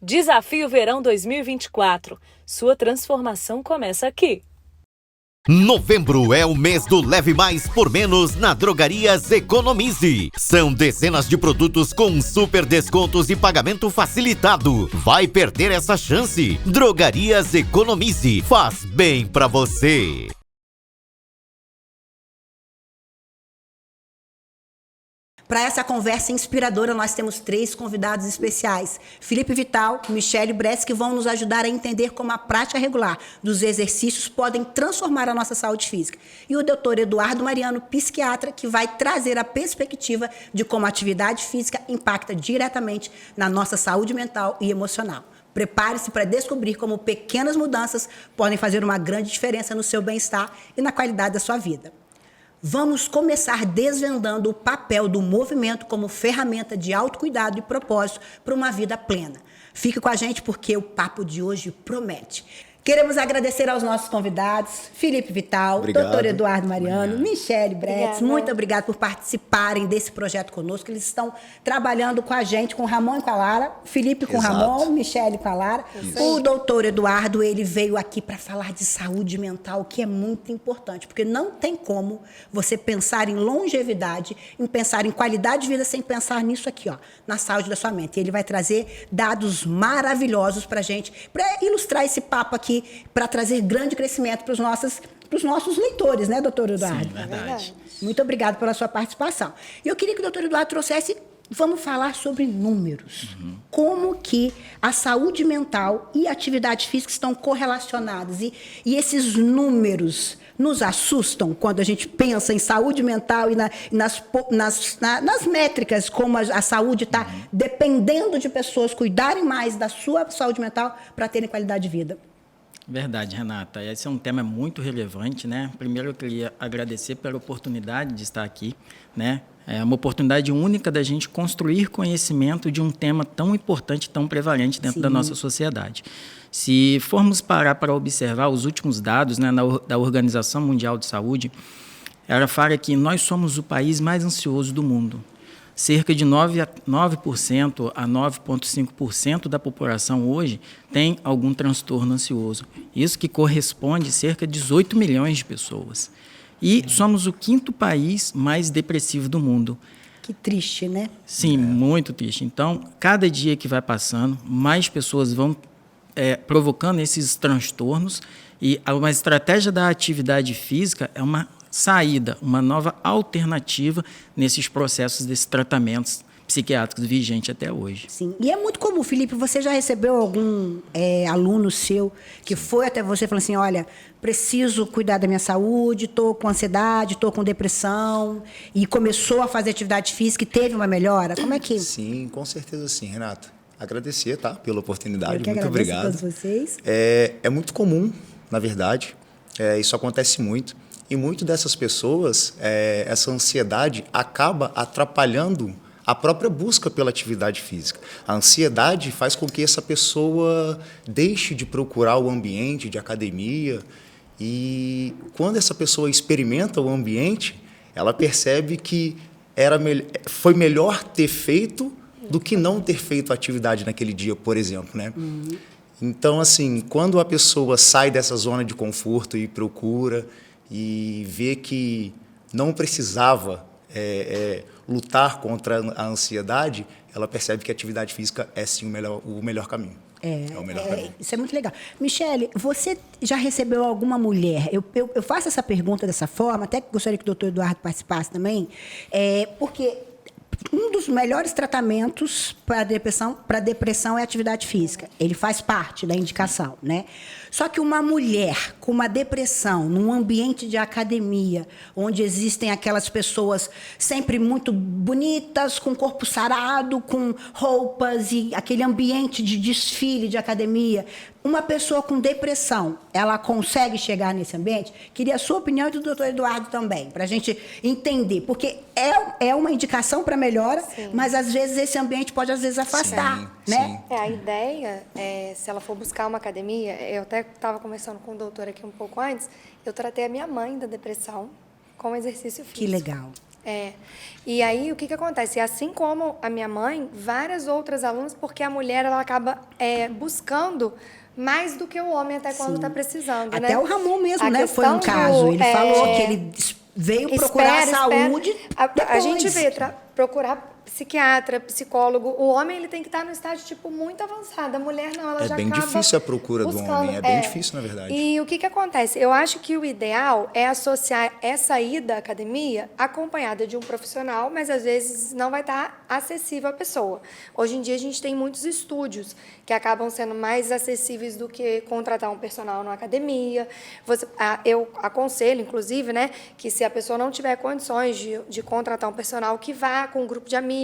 Desafio Verão 2024. Sua transformação começa aqui. Novembro é o mês do Leve Mais por Menos na Drogarias Economize. São dezenas de produtos com super descontos e pagamento facilitado. Vai perder essa chance? Drogarias Economize faz bem pra você. Para essa conversa inspiradora, nós temos 3 convidados especiais. Felipe Vital, Michele Bress, que vão nos ajudar a entender como a prática regular dos exercícios podem transformar a nossa saúde física. E o Dr. Eduardo Mariano, psiquiatra, que vai trazer a perspectiva de como a atividade física impacta diretamente na nossa saúde mental e emocional. Prepare-se para descobrir como pequenas mudanças podem fazer uma grande diferença no seu bem-estar e na qualidade da sua vida. Vamos começar desvendando o papel do movimento como ferramenta de autocuidado e propósito para uma vida plena. Fique com a gente porque o papo de hoje promete. Queremos agradecer aos nossos convidados, Felipe Vital, Dr. Eduardo Mariano, Michele Bress. Muito obrigado por participarem desse projeto conosco. Eles estão trabalhando com a gente, com o Ramon e com a Lara. Felipe com o Ramon, Michele com a Lara. Isso. O doutor Eduardo, ele veio aqui para falar de saúde mental, que é muito importante, porque não tem como você pensar em longevidade, em pensar em qualidade de vida, sem pensar nisso aqui, ó, na saúde da sua mente. E ele vai trazer dados maravilhosos para a gente, para ilustrar esse papo aqui, para trazer grande crescimento para os nossos leitores, né, doutor Eduardo? Sim, verdade. Muito obrigado pela sua participação. E eu queria que o doutor Eduardo trouxesse, vamos falar sobre números. Como que a saúde mental e a atividade física estão correlacionadas. E esses números nos assustam quando a gente pensa em saúde mental e nas métricas, como a saúde está dependendo de pessoas cuidarem mais da sua saúde mental para terem qualidade de vida. Verdade, Renata. Esse é um tema muito relevante, né? Primeiro, eu queria agradecer pela oportunidade de estar aqui, né? É uma oportunidade única da gente construir conhecimento de um tema tão importante, tão prevalente dentro da nossa sociedade. Se formos parar para observar os últimos dados, né, da Organização Mundial de Saúde, ela fala que nós somos o país mais ansioso do mundo. Cerca de 9% a 9,5% da população hoje tem algum transtorno ansioso. Isso que corresponde a cerca de 18 milhões de pessoas. E somos o 5º país mais depressivo do mundo. Que triste, né? Sim, muito triste. Então, cada dia que vai passando, mais pessoas vão provocando esses transtornos. E uma estratégia da atividade física é uma saída, uma nova alternativa nesses processos, desses tratamentos psiquiátricos vigentes até hoje. Sim, e é muito comum, Felipe, você já recebeu algum aluno seu que foi até você e falou assim, olha, preciso cuidar da minha saúde, estou com ansiedade, estou com depressão, e começou a fazer atividade física e teve uma melhora? Como é que... Sim, com certeza sim, Renata. Agradecer, tá, pela oportunidade, muito obrigado. A todos vocês. É muito comum, na verdade, isso acontece muito. E muitas dessas pessoas, essa ansiedade acaba atrapalhando a própria busca pela atividade física. A ansiedade faz com que essa pessoa deixe de procurar o ambiente de academia e quando essa pessoa experimenta o ambiente, ela percebe que foi melhor ter feito do que não ter feito a atividade naquele dia, por exemplo, né? Então, assim, quando a pessoa sai dessa zona de conforto e procura e vê que não precisava lutar contra a ansiedade, ela percebe que a atividade física é sim o melhor caminho. É o melhor caminho. Isso é muito legal. Michele, você já recebeu alguma mulher? Eu faço essa pergunta dessa forma, até que gostaria que o doutor Eduardo participasse também, porque um dos melhores tratamentos para depressão é a atividade física. Ele faz parte da indicação, né? Só que uma mulher com uma depressão num ambiente de academia, onde existem aquelas pessoas sempre muito bonitas, com corpo sarado, com roupas e aquele ambiente de desfile de academia, uma pessoa com depressão, ela consegue chegar nesse ambiente? Queria a sua opinião e do doutor Eduardo também, para a gente entender, porque é uma indicação para melhora, mas às vezes esse ambiente pode às vezes afastar, né? A ideia é, se ela for buscar uma academia, eu até estava conversando com o doutor aqui um pouco antes, eu tratei a minha mãe da depressão com exercício físico. Que legal. E aí, o que acontece? Assim como a minha mãe, várias outras alunas, porque a mulher ela acaba buscando mais do que o homem até quando está precisando, né? Até o Ramon mesmo, A né? Foi um questão caso. Ele falou que é, ele veio procurar saúde A gente depois. vê procurar psiquiatra, psicólogo. O homem ele tem que estar no estágio tipo muito avançado. A mulher não, ela já É bem acaba difícil a procura do buscando. homem, é bem difícil, na verdade. E o que acontece? Eu acho que o ideal é associar essa ida à academia acompanhada de um profissional, mas às vezes não vai estar acessível à pessoa. Hoje em dia a gente tem muitos estúdios que acabam sendo mais acessíveis do que contratar um personal na academia. Eu aconselho, inclusive, né, que se a pessoa não tiver condições de contratar um personal, que vá com um grupo de amigos,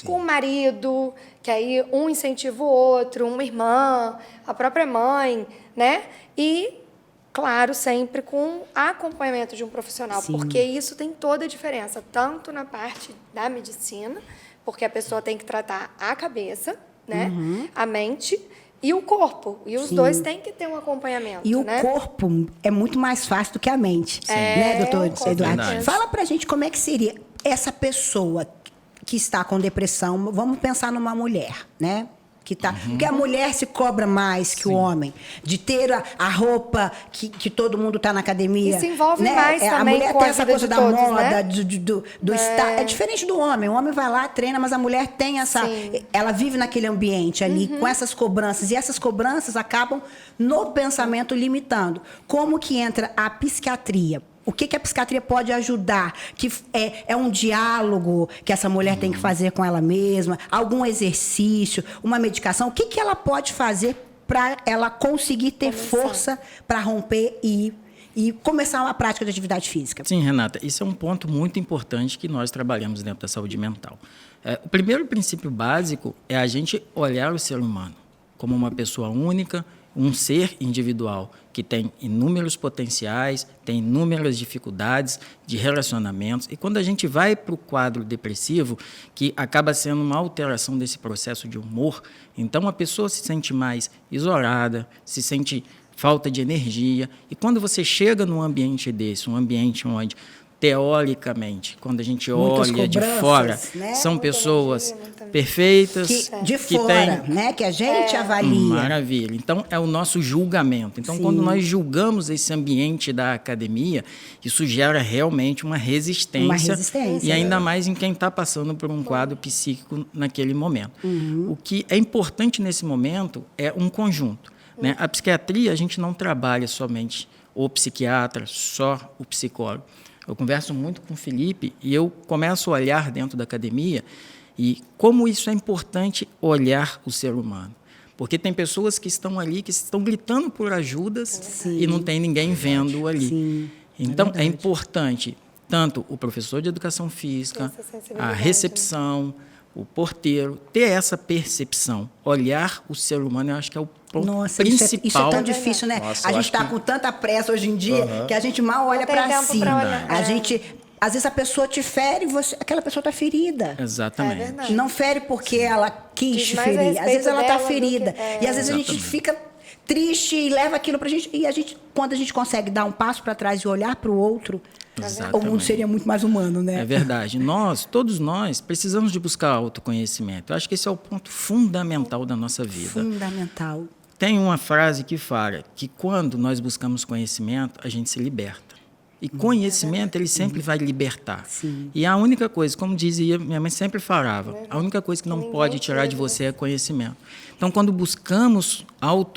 com o marido, que aí um incentiva o outro, uma irmã, a própria mãe, né? E, claro, sempre com acompanhamento de um profissional, porque isso tem toda a diferença, tanto na parte da medicina, porque a pessoa tem que tratar a cabeça, né? A mente e o corpo. E os dois têm que ter um acompanhamento. E o né? corpo é muito mais fácil do que a mente, né, doutor com Eduardo? certeza. Fala pra gente como é que seria essa pessoa que está com depressão. Vamos pensar numa mulher, né? Porque a mulher se cobra mais que o homem, de ter a roupa que todo mundo está na academia. E se envolve né? mais A também mulher com tem a essa vida coisa de da todos, moda, né? do estar. É diferente do homem. O homem vai lá, treina, mas a mulher tem essa. Sim. Ela vive naquele ambiente ali, com essas cobranças. E essas cobranças acabam no pensamento limitando. Como que entra a psiquiatria? O que a psiquiatria pode ajudar? Que é um diálogo que essa mulher tem que fazer com ela mesma, algum exercício, uma medicação. O que ela pode fazer para ela conseguir ter força para romper e começar uma prática de atividade física? Sim, Renata, isso é um ponto muito importante que nós trabalhamos dentro da saúde mental. O primeiro princípio básico é a gente olhar o ser humano como uma pessoa única, um ser individual que tem inúmeros potenciais, tem inúmeras dificuldades de relacionamentos. E quando a gente vai para o quadro depressivo, que acaba sendo uma alteração desse processo de humor, então a pessoa se sente mais isolada, se sente falta de energia. E quando você chega num ambiente desse, um ambiente onde, teoricamente, quando a gente Muitas olha de cobranças, fora, né? são Muita pessoas energia, muita- perfeitas, De que fora, têm né? Que a gente avalia. Maravilha. Então, é o nosso julgamento. Então, quando nós julgamos esse ambiente da academia, isso gera realmente uma resistência. Uma resistência. E ainda mais em quem está passando por um quadro psíquico naquele momento. O que é importante nesse momento é um conjunto. Né? A psiquiatria, a gente não trabalha somente o psiquiatra, só o psicólogo. Eu converso muito com o Felipe e eu começo a olhar dentro da academia e como isso é importante olhar o ser humano. Porque tem pessoas que estão ali, que estão gritando por ajudas e não tem ninguém vendo ali. Sim, então, é importante tanto o professor de educação física, Essa sensibilidade, a recepção, o porteiro, ter essa percepção, olhar o ser humano, eu acho que é o ponto Nossa, principal. isso é tão difícil, né? Nossa, a eu gente acho está que- com tanta pressa hoje em dia que a gente mal olha Não tem para tempo si. pra olhar. A gente, às vezes a pessoa te fere e aquela pessoa está ferida. Exatamente. É verdade. Não fere porque ela quis Diz te mais a ferir. Às vezes respeito ela está dela do que- ferida. E às vezes a gente Exatamente. fica triste e leva aquilo pra gente. E a gente, quando a gente consegue dar um passo para trás e olhar para o outro, o mundo Exatamente. seria muito mais humano, né? É verdade. Todos nós, precisamos de buscar autoconhecimento. Eu acho que esse é o ponto fundamental da nossa vida. Fundamental. Tem uma frase que fala que quando nós buscamos conhecimento, a gente se liberta. E conhecimento, ele sempre vai libertar. Sim. E a única coisa, como dizia, minha mãe sempre falava, a única coisa que não Ninguém pode tirar de tira. você é conhecimento. Então, quando buscamos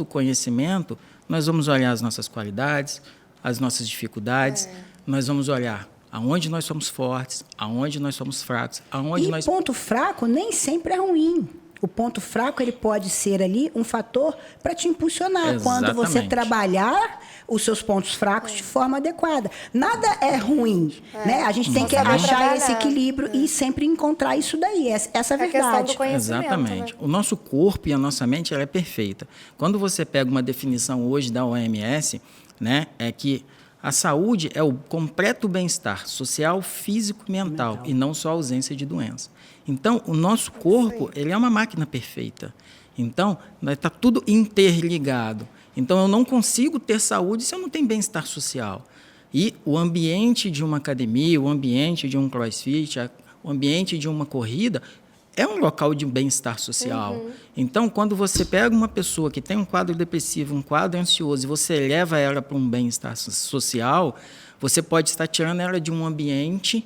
autoconhecimento, nós vamos olhar as nossas qualidades, as nossas dificuldades, nós vamos olhar aonde nós somos fortes, aonde nós somos fracos, aonde E nós... ponto fraco nem sempre é ruim. O ponto fraco ele pode ser ali um fator para te impulsionar quando você Exatamente. trabalhar os seus pontos fracos de forma adequada. Nada é ruim, né? A gente tem que saber achar trabalhar. esse equilíbrio e sempre encontrar isso daí. Essa é a A questão verdade. do conhecimento, Exatamente. né? O nosso corpo e a nossa mente ela é perfeita. Quando você pega uma definição hoje da OMS, né, é que a saúde é o completo bem-estar social, físico e mental, e não só a ausência de doença. Então, o nosso corpo ele é uma máquina perfeita. Então, está tudo interligado. Então, eu não consigo ter saúde se eu não tenho bem-estar social. E o ambiente de uma academia, o ambiente de um crossfit, o ambiente de uma corrida é um local de bem-estar social. Então, quando você pega uma pessoa que tem um quadro depressivo, um quadro ansioso, e você leva ela para um bem-estar social, você pode estar tirando ela de um ambiente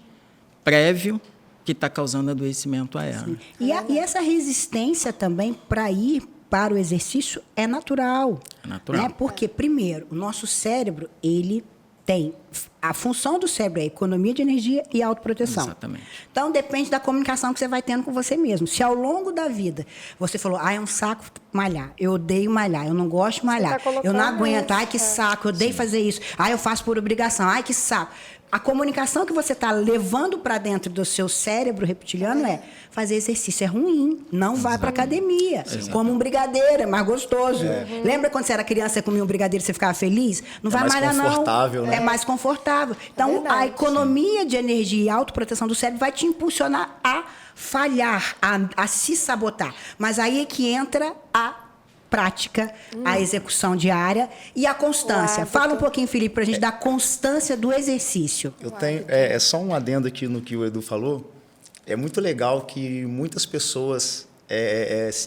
prévio que está causando adoecimento a ela. E essa resistência também para ir para o exercício é natural. É natural. Né? Porque, primeiro, o nosso cérebro, ele tem... A função do cérebro é economia de energia e autoproteção. Exatamente. Então, depende da comunicação que você vai tendo com você mesmo. Se ao longo da vida você falou, é um saco malhar, eu odeio malhar, eu não gosto de malhar, eu não aguento, isso, que saco, eu odeio fazer isso, eu faço por obrigação, que saco. A comunicação que você está levando para dentro do seu cérebro reptiliano é fazer exercício é ruim, não vai para academia. Como um brigadeiro, é mais gostoso. Lembra quando você era criança, você comia um brigadeiro e você ficava feliz? Não vai mais malhar, não. confortável, né? É mais confortável. Então, a economia de energia e autoproteção do cérebro vai te impulsionar a falhar, a se sabotar. Mas aí é que entra a prática, a execução diária e a constância. Fala um pouquinho, Felipe, para a gente da constância do exercício. Eu tenho só um adendo aqui no que o Edu falou. É muito legal que muitas pessoas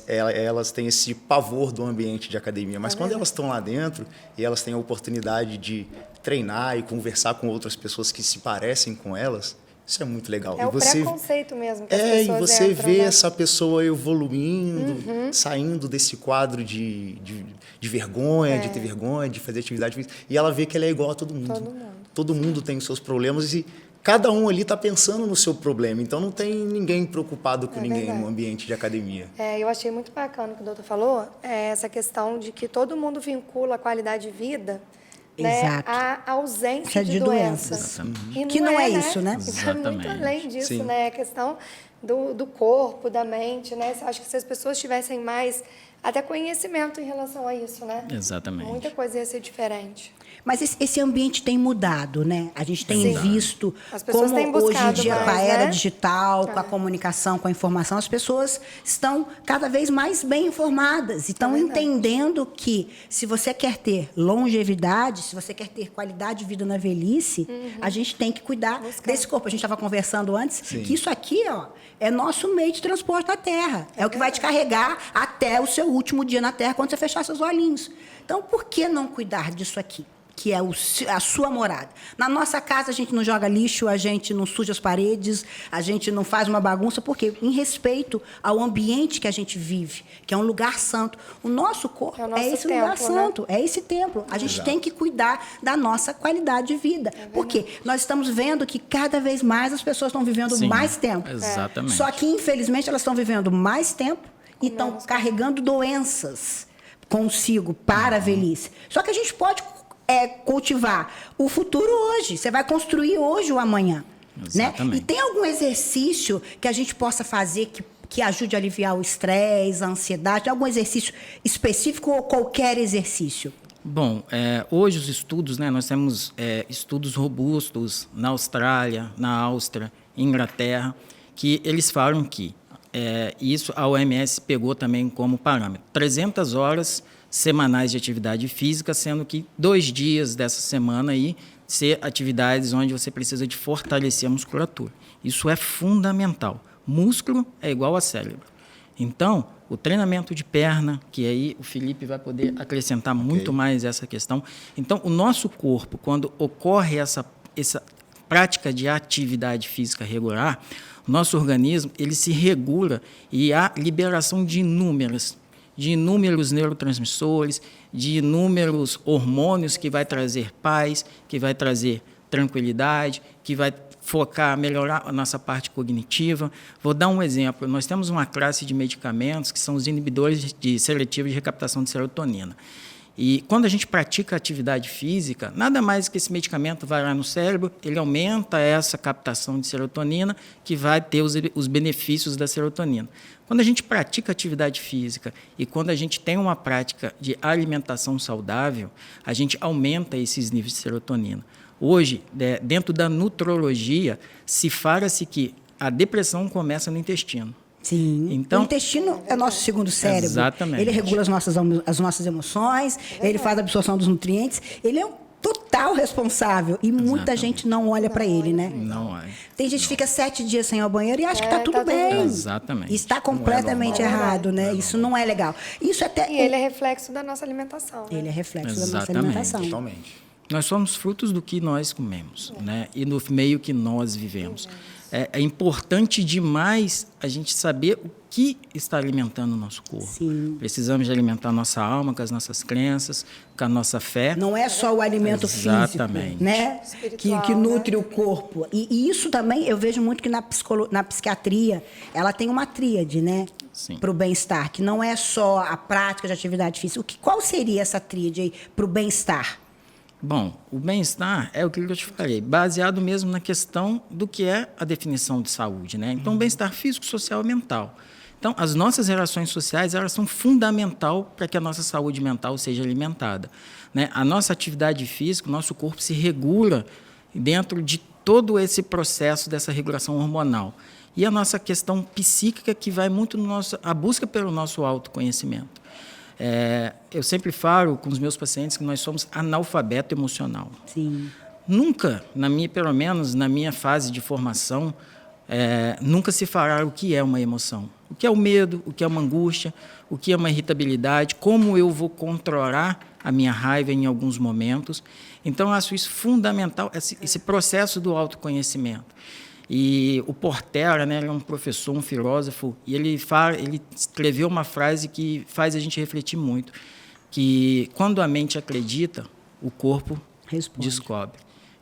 elas têm esse pavor do ambiente de academia, mas quando elas estão lá dentro e elas têm a oportunidade de treinar e conversar com outras pessoas que se parecem com elas, isso é muito legal. É o preconceito mesmo que as pessoas e você entram, vê né? essa pessoa evoluindo, saindo desse quadro de vergonha, de ter vergonha, de fazer atividade física, e ela vê que ela é igual a todo mundo. Todo mundo tem os seus problemas e cada um ali está pensando no seu problema, então não tem ninguém preocupado com ninguém no ambiente de academia. Eu achei muito bacana o que o doutor falou, essa questão de que todo mundo vincula a qualidade de vida, né, a ausência de doenças. E Que não é isso, né? Isso é muito Exatamente. além disso, Sim. né? A questão do corpo, da mente, né? Acho que se as pessoas tivessem mais até conhecimento em relação a isso, né? Exatamente. Muita coisa ia ser diferente. Mas esse ambiente tem mudado, né? A gente tem Sim. visto As pessoas como têm hoje em buscado dia, mais, com a era né? digital, com a comunicação, com a informação, as pessoas estão cada vez mais bem informadas e estão entendendo que se você quer ter longevidade, se você quer ter qualidade de vida na velhice, a gente tem que cuidar desse corpo. A gente estava conversando antes que isso aqui, é nosso meio de transporte na Terra. É o que vai te carregar até o seu último dia na Terra, quando você fechar seus olhinhos. Então, por que não cuidar disso aqui? Que é a sua morada. Na nossa casa, a gente não joga lixo, a gente não suja as paredes, a gente não faz uma bagunça, porque em respeito ao ambiente que a gente vive, que é um lugar santo. O nosso corpo É o nosso esse templo, lugar santo, é esse templo. A gente tem que cuidar da nossa qualidade de vida. Porque nós estamos vendo que cada vez mais as pessoas estão vivendo Sim, mais tempo. exatamente. Só que, infelizmente, elas estão vivendo mais tempo e estão carregando doenças consigo para a velhice. Só que a gente pode cultivar o futuro hoje. Você vai construir hoje o amanhã. Exatamente. Né? E tem algum exercício que a gente possa fazer que ajude a aliviar o estresse, a ansiedade? Algum exercício específico ou qualquer exercício? Bom, hoje os estudos, né, nós temos estudos robustos na Austrália, na Áustria, Inglaterra, que eles falam que isso a OMS pegou também como parâmetro. 300 horas semanais de atividade física, sendo que 2 dias dessa semana aí ser atividades onde você precisa de fortalecer a musculatura. Isso é fundamental. Músculo é igual a cérebro. Então, o treinamento de perna, que aí o Felipe vai poder acrescentar muito mais essa questão. Então, o nosso corpo, quando ocorre essa prática de atividade física regular, nosso organismo ele se regula e há liberação de inúmeros neurotransmissores, de inúmeros hormônios que vai trazer paz, que vai trazer tranquilidade, que vai focar, melhorar a nossa parte cognitiva. Vou dar um exemplo. Nós temos uma classe de medicamentos que são os inibidores seletivos de recaptação de serotonina. E quando a gente pratica atividade física, nada mais que esse medicamento vai lá no cérebro, ele aumenta essa captação de serotonina, que vai ter os benefícios da serotonina. Quando a gente pratica atividade física e quando a gente tem uma prática de alimentação saudável, a gente aumenta esses níveis de serotonina. Hoje, dentro da nutrologia, se fala-se que a depressão começa no intestino. Sim. Então, o intestino é nosso segundo cérebro. Exatamente. Ele regula as nossas emoções, ele faz a absorção dos nutrientes. Ele é total responsável. E muita Exatamente. gente não olha para ele, né? Não é. Tem gente que fica 7 dias sem ir ao banheiro e acha que tá tudo tá tudo bem. bem. Exatamente. Isso está completamente errado, né? Isso não é legal. Isso até... E ele é reflexo da nossa alimentação. Né? Ele é reflexo da nossa Exatamente. alimentação. Totalmente. Nós somos frutos do que nós comemos, né? E no meio que nós vivemos. É importante demais a gente saber o que está alimentando o nosso corpo. Sim. Precisamos de alimentar a nossa alma com as nossas crenças, com a nossa fé. Não é só o alimento Exatamente. físico, né? Espiritual, Que nutre né? o corpo. E isso também eu vejo muito que na psiquiatria ela tem uma tríade, né? Sim. Para o bem-estar, que não é só a prática de atividade física. Qual seria essa tríade aí para o bem-estar? Bom, o bem-estar é o que eu te falei, baseado mesmo na questão do que é a definição de saúde, né? Então, bem-estar físico, social e mental. Então, as nossas relações sociais, elas são fundamental para que a nossa saúde mental seja alimentada, né? A nossa atividade física, o nosso corpo se regula dentro de todo esse processo dessa regulação hormonal. E a nossa questão psíquica, que vai muito a busca pelo nosso autoconhecimento. Eu sempre falo com os meus pacientes que nós somos analfabeto emocional. Sim. Nunca, pelo menos na minha fase de formação, nunca se fará o que é uma emoção. O que é o medo, o que é uma angústia, o que é uma irritabilidade, como eu vou controlar a minha raiva em alguns momentos. Então, eu acho isso fundamental, esse processo do autoconhecimento. E o Portera, né, ele é um professor, um filósofo, e ele escreveu uma frase que faz a gente refletir muito, que quando a mente acredita, o corpo descobre,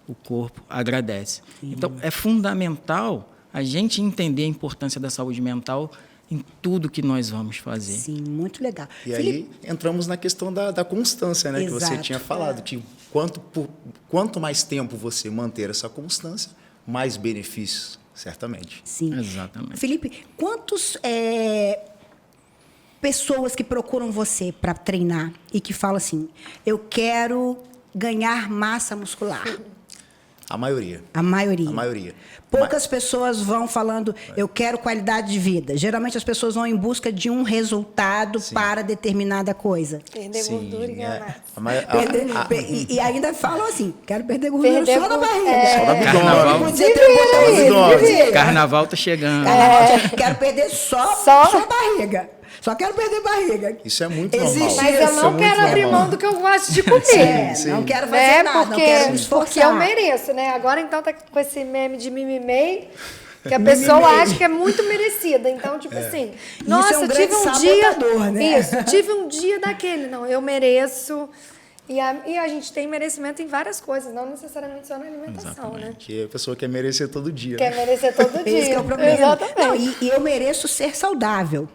o corpo agradece. Sim. Então, é fundamental a gente entender a importância da saúde mental em tudo que nós vamos fazer. Sim, muito legal. E aí entramos na questão da constância, né? Exato. Que você tinha falado. Que quanto mais tempo você manter essa constância, mais benefícios, certamente. Sim. Exatamente. Felipe, quantas pessoas que procuram você para treinar e que falam assim, eu quero ganhar massa muscular? A maioria. A maioria. A maioria. Poucas pessoas vão falando, eu quero qualidade de vida. Geralmente as pessoas vão em busca de um resultado para determinada coisa. Perder gordura e ganhar massa. E ainda falam assim, quero perder gordura só na barriga. Só na Carnaval. Carnaval tá chegando. Quero perder só a barriga. Só quero perder barriga. Isso é muito normal. Mas eu não quero abrir mão do que eu gosto de comer. Sim. Não quero fazer nada, não quero me esforçar. Porque eu mereço, né? Agora, então, tá com esse meme de mimimei, que a pessoa acha que é muito merecida. Então, tipo assim, nossa, isso é um tive grande um sabotador, dia... né? Isso, tive um dia daquele. Não, eu mereço... E a gente tem merecimento em várias coisas, não necessariamente só na alimentação, né? Que a pessoa quer merecer todo dia. Quer merecer todo dia. Esse que é o problema. Exatamente. Não, e eu mereço ser saudável.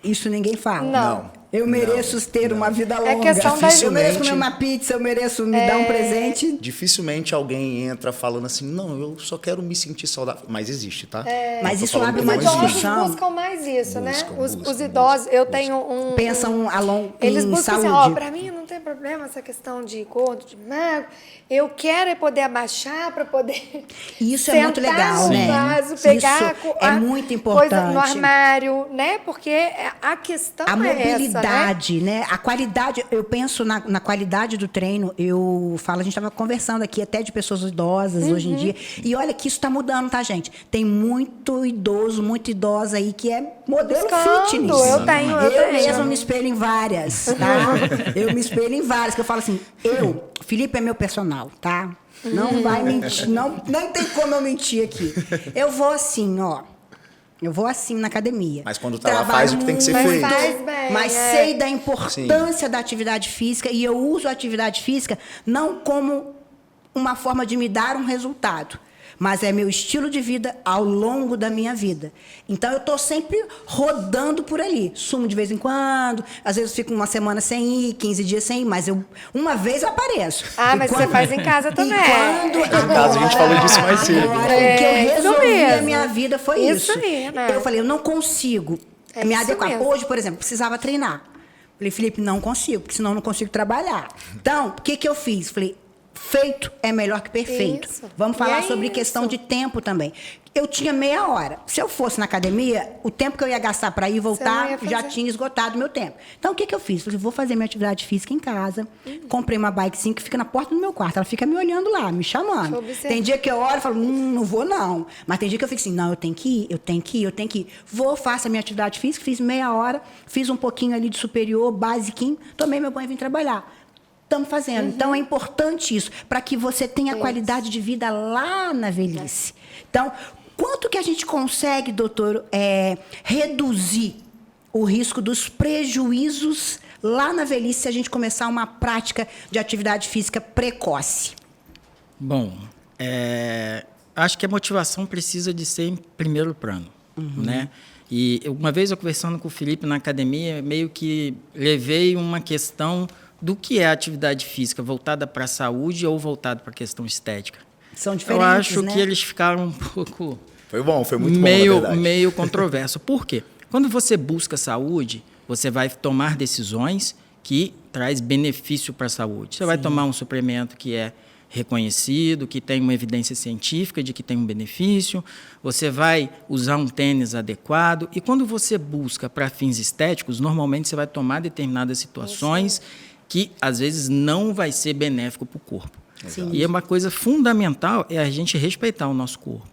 Isso ninguém fala. Não. Eu mereço ter uma vida longa. É questão da... Eu mereço comer uma pizza, eu mereço me dar um presente. Dificilmente alguém entra falando assim, não, eu só quero me sentir saudável. Mas existe, tá? Mas Eu tô isso falando abre que uma não Os idosos discussão. buscam mais isso, né? Os buscam, idosos, eu buscam. tenho um... Pensam a longo Eles em buscam saúde. assim, pra mim não tem problema essa questão de gordo, de magro. Eu quero é poder abaixar para poder E isso é muito legal, no né? vaso, Isso pegar é muito coisa importante. no armário, né? Porque a questão A é mobilidade, essa, né? A qualidade, eu penso na qualidade do treino, a gente estava conversando aqui até de pessoas idosas hoje em dia, e olha que isso está mudando, tá, gente? Tem muito idoso, muito idosa aí que é modelo Buscando, fitness. eu tenho. Eu mesma me espelho em várias, tá? Eu me espelho em várias, que eu falo assim, Felipe é meu personal, tá? Não vai mentir, não tem como eu mentir aqui. Eu vou assim, ó. Eu vou assim na academia. Mas quando tá lá, faz o que tem que ser feito. Faz bem, Mas sei da importância da atividade física e eu uso a atividade física não como uma forma de me dar um resultado, mas é meu estilo de vida ao longo da minha vida. Então, eu estou sempre rodando por ali. Sumo de vez em quando, às vezes fico uma semana sem ir, 15 dias sem ir, mas uma vez eu apareço. Mas você faz em casa também. Em casa a gente falou disso mais cedo. Agora, o que eu resolvi na mesmo. minha vida foi isso. Isso aí, né? Eu falei, eu não consigo me isso adequar. mesmo. Hoje, por exemplo, precisava treinar. Falei, Felipe, não consigo, porque senão eu não consigo trabalhar. Então, o que eu fiz? Falei, feito é melhor que perfeito. Isso. Vamos E falar é sobre questão isso. de tempo também. Eu tinha meia hora. Se eu fosse na academia, o tempo que eu ia gastar para ir e Você não voltar ia fazer. já tinha esgotado o meu tempo. Então, o que eu fiz? Falei, vou fazer minha atividade física em casa. Comprei uma bikezinha que fica na porta do meu quarto. Ela fica me olhando lá, me chamando. Observa. Tem dia que eu olho e falo, não vou não. Mas tem dia que eu fico assim, não, eu tenho que ir. Vou, faço a minha atividade física, fiz meia hora, fiz um pouquinho ali de superior, basiquinho, tomei meu banho e vim trabalhar. Estamos fazendo. Então, é importante isso, para que você tenha qualidade de vida lá na velhice. Então, quanto que a gente consegue, doutor, reduzir o risco dos prejuízos lá na velhice se a gente começar uma prática de atividade física precoce? Bom, acho que a motivação precisa de ser em primeiro plano, né? E uma vez eu conversando com o Felipe na academia, meio que levei uma questão do que é a atividade física, voltada para a saúde ou voltada para a questão estética. São diferentes, Eu acho né? que eles ficaram um pouco... Foi bom, foi muito bom, na verdade. meio controverso. Por quê? Quando você busca saúde, você vai tomar decisões que traz benefício para a saúde. Você vai tomar um suplemento que é reconhecido, que tem uma evidência científica de que tem um benefício, você vai usar um tênis adequado, e quando você busca para fins estéticos, normalmente você vai tomar determinadas situações que, às vezes, não vai ser benéfico para o corpo. Sim. E uma coisa fundamental é a gente respeitar o nosso corpo.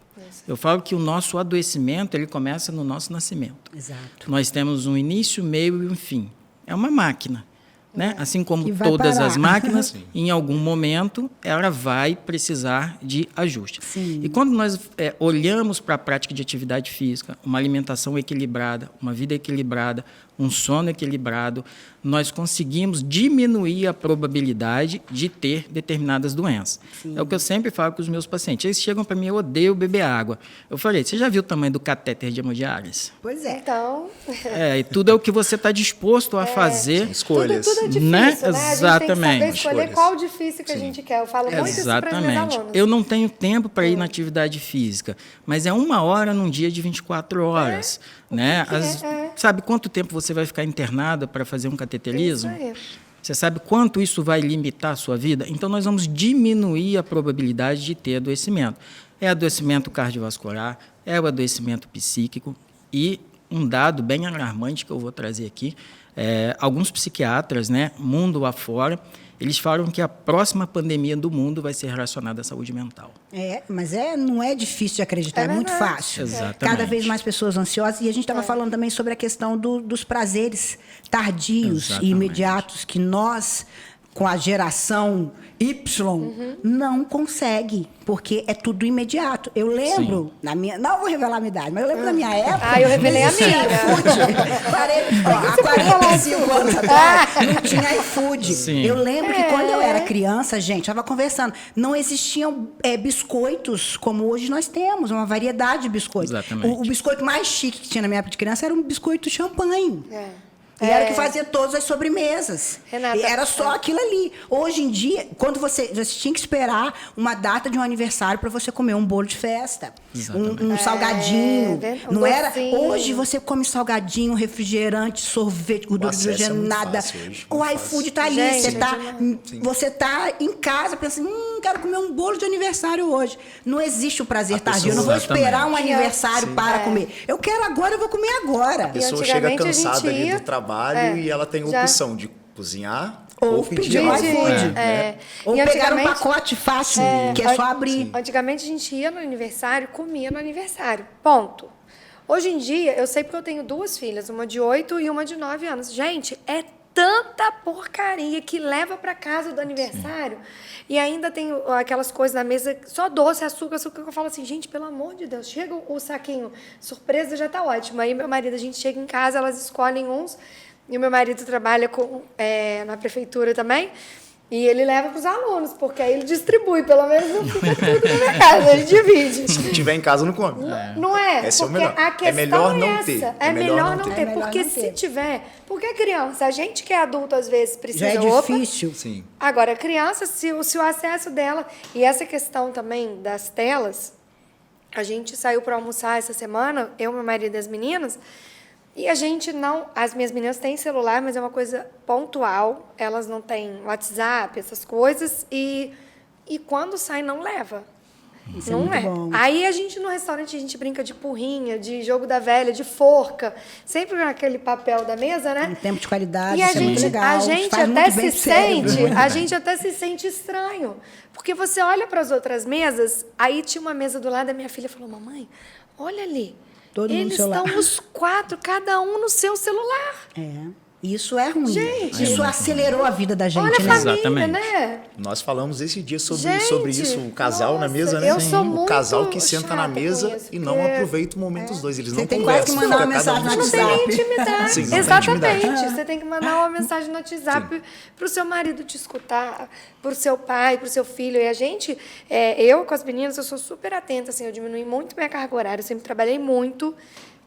Eu falo que o nosso adoecimento ele começa no nosso nascimento. Exato. Nós temos um início, meio e um fim. É uma máquina. Né? Assim como Que vai todas parar. as máquinas, em algum momento, ela vai precisar de ajuste. Sim. E quando nós olhamos para a prática de atividade física, uma alimentação equilibrada, uma vida equilibrada, um sono equilibrado, nós conseguimos diminuir a probabilidade de ter determinadas doenças. É o que eu sempre falo com os meus pacientes. Eles chegam para mim, eu odeio beber água. Eu falei, você já viu o tamanho do catéter de hemodiálise? Pois é. Então, E tudo é o que você está disposto a fazer. Escolhas. tudo é difícil, Né? né? A gente tem que Exatamente. saber escolher Escolhas. qual difícil que a gente quer. Eu falo muito isso para os meus Exatamente. alunos. Eu não tenho tempo para ir na atividade física, mas é 1 hora num dia de 24 horas. Né? Sabe quanto tempo você vai ficar internada para fazer um cateterismo? Isso aí. Você sabe quanto isso vai limitar a sua vida? Então, nós vamos diminuir a probabilidade de ter adoecimento. É adoecimento cardiovascular, é o adoecimento psíquico e um dado bem alarmante que eu vou trazer aqui, alguns psiquiatras, né, mundo afora, eles falam que a próxima pandemia do mundo vai ser relacionada à saúde mental. Mas não é difícil de acreditar, é muito verdade. fácil. Exatamente. Cada vez mais pessoas ansiosas. E a gente estava falando também sobre a questão dos prazeres tardios Exatamente. e imediatos que nós, com a geração Y, não consegue, porque é tudo imediato. Eu lembro, não vou revelar a minha idade, mas eu lembro da minha época. Eu revelei a não tinha minha. iFood. Há 45 anos atrás, não tinha iFood. Sim. Eu lembro que quando eu era criança, gente, estava conversando, não existiam biscoitos como hoje nós temos, uma variedade de biscoitos. Exatamente. O biscoito mais chique que tinha na minha época de criança era um biscoito champanhe. E era o que fazia todas as sobremesas. Renata, E era só aquilo ali. Hoje em dia, quando você tinha que esperar uma data de um aniversário para você comer um bolo de festa, um salgadinho. Um não era? docinho. Hoje você come salgadinho, refrigerante, sorvete, gordura acesso é muito hidrogenada. fácil hoje, O muito iFood fácil. tá ali. Gente, Você tá em casa pensando, quero comer um bolo de aniversário hoje. Não existe o prazer tardio. Eu não vou Exatamente. esperar um aniversário para comer. Eu quero agora, eu vou comer agora. A pessoa chega antigamente a cansada gente ali ia- do trabalho e ela tem a Já. opção de cozinhar Ou ou pedir pedir no iFood, iFood. né? Ou E pegar um antigamente- pacote fácil, que é só abrir. Antigamente a gente ia no aniversário, comia no aniversário. Ponto. Hoje em dia, eu sei porque eu tenho 2 filhas, uma de 8 e uma de 9 anos. Gente, é tanta porcaria que leva para casa do aniversário e ainda tem aquelas coisas na mesa, só doce, açúcar, que eu falo assim, gente, pelo amor de Deus, chega o saquinho, surpresa já tá ótimo. Aí meu marido, a gente chega em casa, elas escolhem uns, e o meu marido trabalha na prefeitura também, e ele leva para os alunos, porque aí ele distribui, pelo menos não fica tudo na minha casa, ele divide. Se tiver em casa, não come. Não é? Esse é o porque melhor. a questão É melhor não essa. ter. É melhor não ter. É melhor Porque não se ter. tiver... Porque criança, a gente que é adulto, às vezes, precisa... Já é opa, difícil. Sim. Agora, a criança, se o acesso dela... E essa questão também das telas... A gente saiu para almoçar essa semana, eu, meu marido e as meninas... E a gente não... As minhas meninas têm celular, mas é uma coisa pontual. Elas não têm WhatsApp, essas coisas. E e quando sai não leva. Isso Não é é. muito bom. Aí a gente no restaurante a gente brinca de porrinha, de jogo da velha, de forca, sempre naquele papel da mesa, né? Um tempo de qualidade, E a isso é muito gente, legal. a gente Faz até muito bem se pro cérebro. sente, a gente até se sente estranho, porque você olha para as outras mesas, aí tinha uma mesa do lado da minha filha falou: "Mamãe, olha ali, Todo mundo no eles celular." estão os 4, cada um no seu celular. Isso é ruim. Gente, isso acelerou a vida da gente, Olha a né? família, Exatamente. né? Nós falamos esse dia sobre Gente, isso, o casal na nossa, mesa, né? eu sou O muito casal que senta na chata com mesa isso, e não porque- aproveita o momento dos dois. Eles Você não tem quase que conversam. mandar uma fica cada mensagem um no Não tem nem WhatsApp. intimidade. Sim, não tem Exatamente. intimidade. Você tem que mandar uma mensagem no WhatsApp para o seu marido te escutar, para o seu pai, para o seu filho. E a gente, eu com as meninas, eu sou super atenta, assim, eu diminui muito minha carga horária, eu sempre trabalhei muito,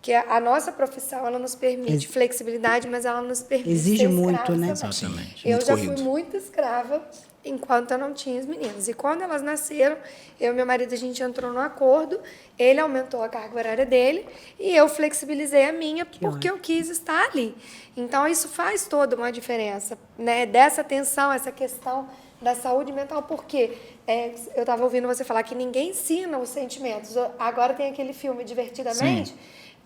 que a nossa profissão, ela nos permite flexibilidade, mas ela nos permite Exige ser muito, escravos né? também. Exatamente. Eu Muito já corrido. fui muito escrava enquanto eu não tinha as meninas. E quando elas nasceram, eu e meu marido, a gente entrou num acordo, ele aumentou a carga horária dele e eu flexibilizei a minha porque eu quis estar ali. Então, isso faz toda uma diferença, né? Dessa atenção, essa questão da saúde mental, porque eu estava ouvindo você falar que ninguém ensina os sentimentos. Agora tem aquele filme Divertidamente,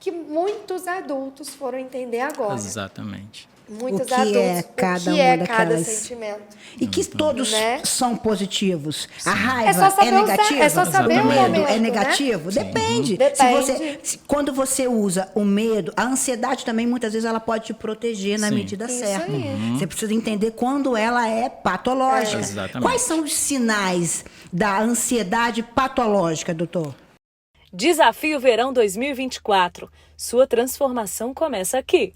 que muitos adultos foram entender agora. Exatamente. Muitos O que adultos, é cada o que é uma cada daquelas- sentimento. E que todos Né? são positivos. A raiva É só saber é negativa? é só saber o o medo momento, é né? negativo? Depende. Depende. Quando você usa o medo, a ansiedade também, muitas vezes, ela pode te proteger na Sim. medida Isso certa. aí. Você precisa entender quando ela é patológica. Exatamente. Quais são os sinais da ansiedade patológica, doutor? Desafio Verão 2024. Sua transformação começa aqui.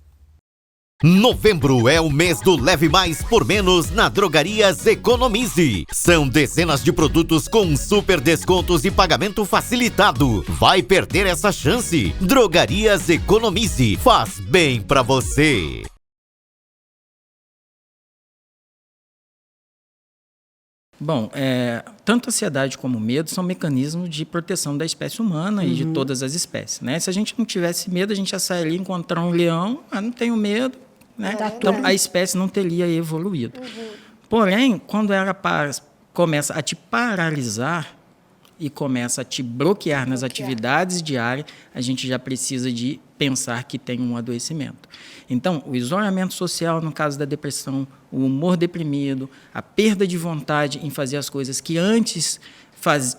Novembro é o mês do Leve Mais por Menos na Drogarias Economize. São dezenas de produtos com super descontos e pagamento facilitado. Vai perder essa chance? Drogarias Economize faz bem pra você. Bom, tanto a ansiedade como o medo são mecanismos de proteção da espécie humana e de todas as espécies, né? Se a gente não tivesse medo, a gente ia sair ali e encontrar um leão, não tenho medo, né? Então, a espécie não teria evoluído. Porém, quando ela começa a te paralisar e começa a te bloquear nas atividades diárias, a gente já precisa de pensar que tem um adoecimento. Então, o isolamento social, no caso da depressão, o humor deprimido, a perda de vontade em fazer as coisas que antes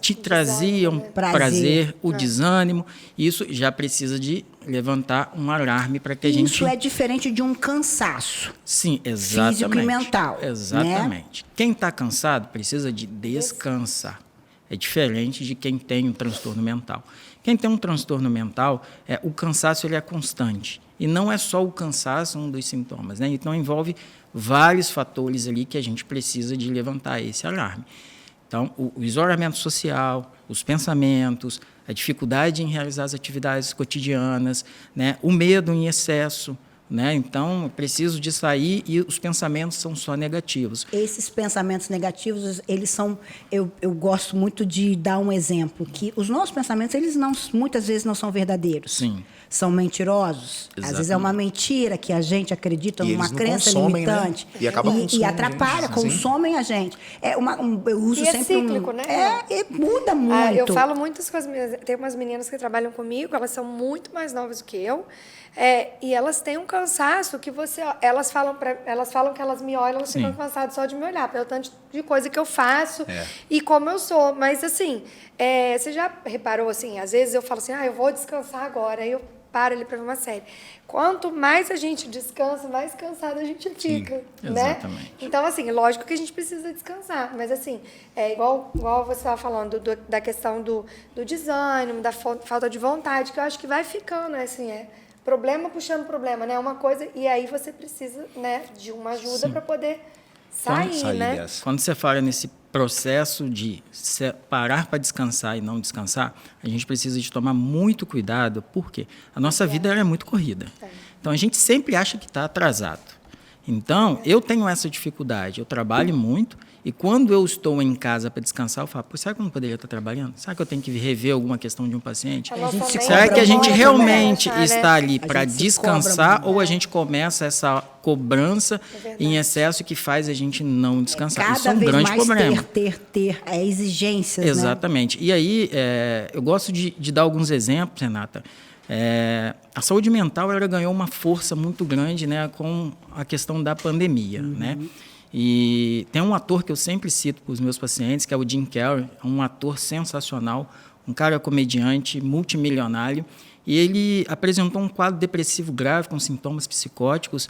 te traziam prazer, o desânimo, isso já precisa de levantar um alarme para que a gente... Isso é diferente de um cansaço. Sim, exatamente. Físico e mental, Exatamente. Quem está cansado precisa de descansar. É diferente de quem tem um transtorno mental. Quem tem um transtorno mental, o cansaço ele é constante. E não é só o cansaço um dos sintomas, né? Então, envolve vários fatores ali que a gente precisa de levantar esse alarme. Então, o isolamento social, os pensamentos, a dificuldade em realizar as atividades cotidianas, né? O medo em excesso, né? Então, eu preciso de sair e os pensamentos são só negativos. Esses pensamentos negativos, eles são... Eu gosto muito de dar um exemplo, que os nossos pensamentos, eles muitas vezes não são verdadeiros. Sim. São mentirosos. Exatamente. Às vezes é uma mentira que a gente acredita E numa eles não crença consomem, né? limitante. E acaba consumindo E a atrapalha, gente. Sim. consomem a gente. Eu uso E é sempre cíclico, né? e muda muito. Eu falo muito com as meninas. Tem umas meninas que trabalham comigo, elas são muito mais novas do que eu. E elas têm um cansaço que elas falam que elas me olham, elas ficam cansadas só de me olhar, pelo tanto de coisa que eu faço e como eu sou. Mas, assim, você já reparou, assim, às vezes eu falo assim, eu vou descansar agora, aí eu paro ali para ver uma série. Quanto mais a gente descansa, mais cansada a gente fica, né? Exatamente. Então, assim, lógico que a gente precisa descansar, mas, assim, igual você estava falando da questão do desânimo, da falta de vontade, que eu acho que vai ficando, assim, problema puxando problema, né? Uma coisa, e aí você precisa, né, de uma ajuda para poder sair, né? dessa. Quando você fala nesse processo de parar para descansar e não descansar, a gente precisa de tomar muito cuidado, porque a nossa vida ela é muito corrida. Então, a gente sempre acha que está atrasado. Então, eu tenho essa dificuldade. Eu trabalho muito E quando eu estou em casa para descansar, eu falo, pô, será que eu não poderia estar trabalhando? Será que eu tenho que rever alguma questão de um paciente? Será que a gente realmente está ali para descansar ou a gente começa essa cobrança em excesso que faz a gente não descansar? Isso é um grande problema. Ter exigências, exatamente. Né? E aí, eu gosto de dar alguns exemplos, Renata. A saúde mental ela ganhou uma força muito grande, né, com a questão da pandemia, né? E tem um ator que eu sempre cito para os meus pacientes, que é o Jim Carrey, um ator sensacional, um cara comediante, multimilionário, e ele apresentou um quadro depressivo grave com sintomas psicóticos.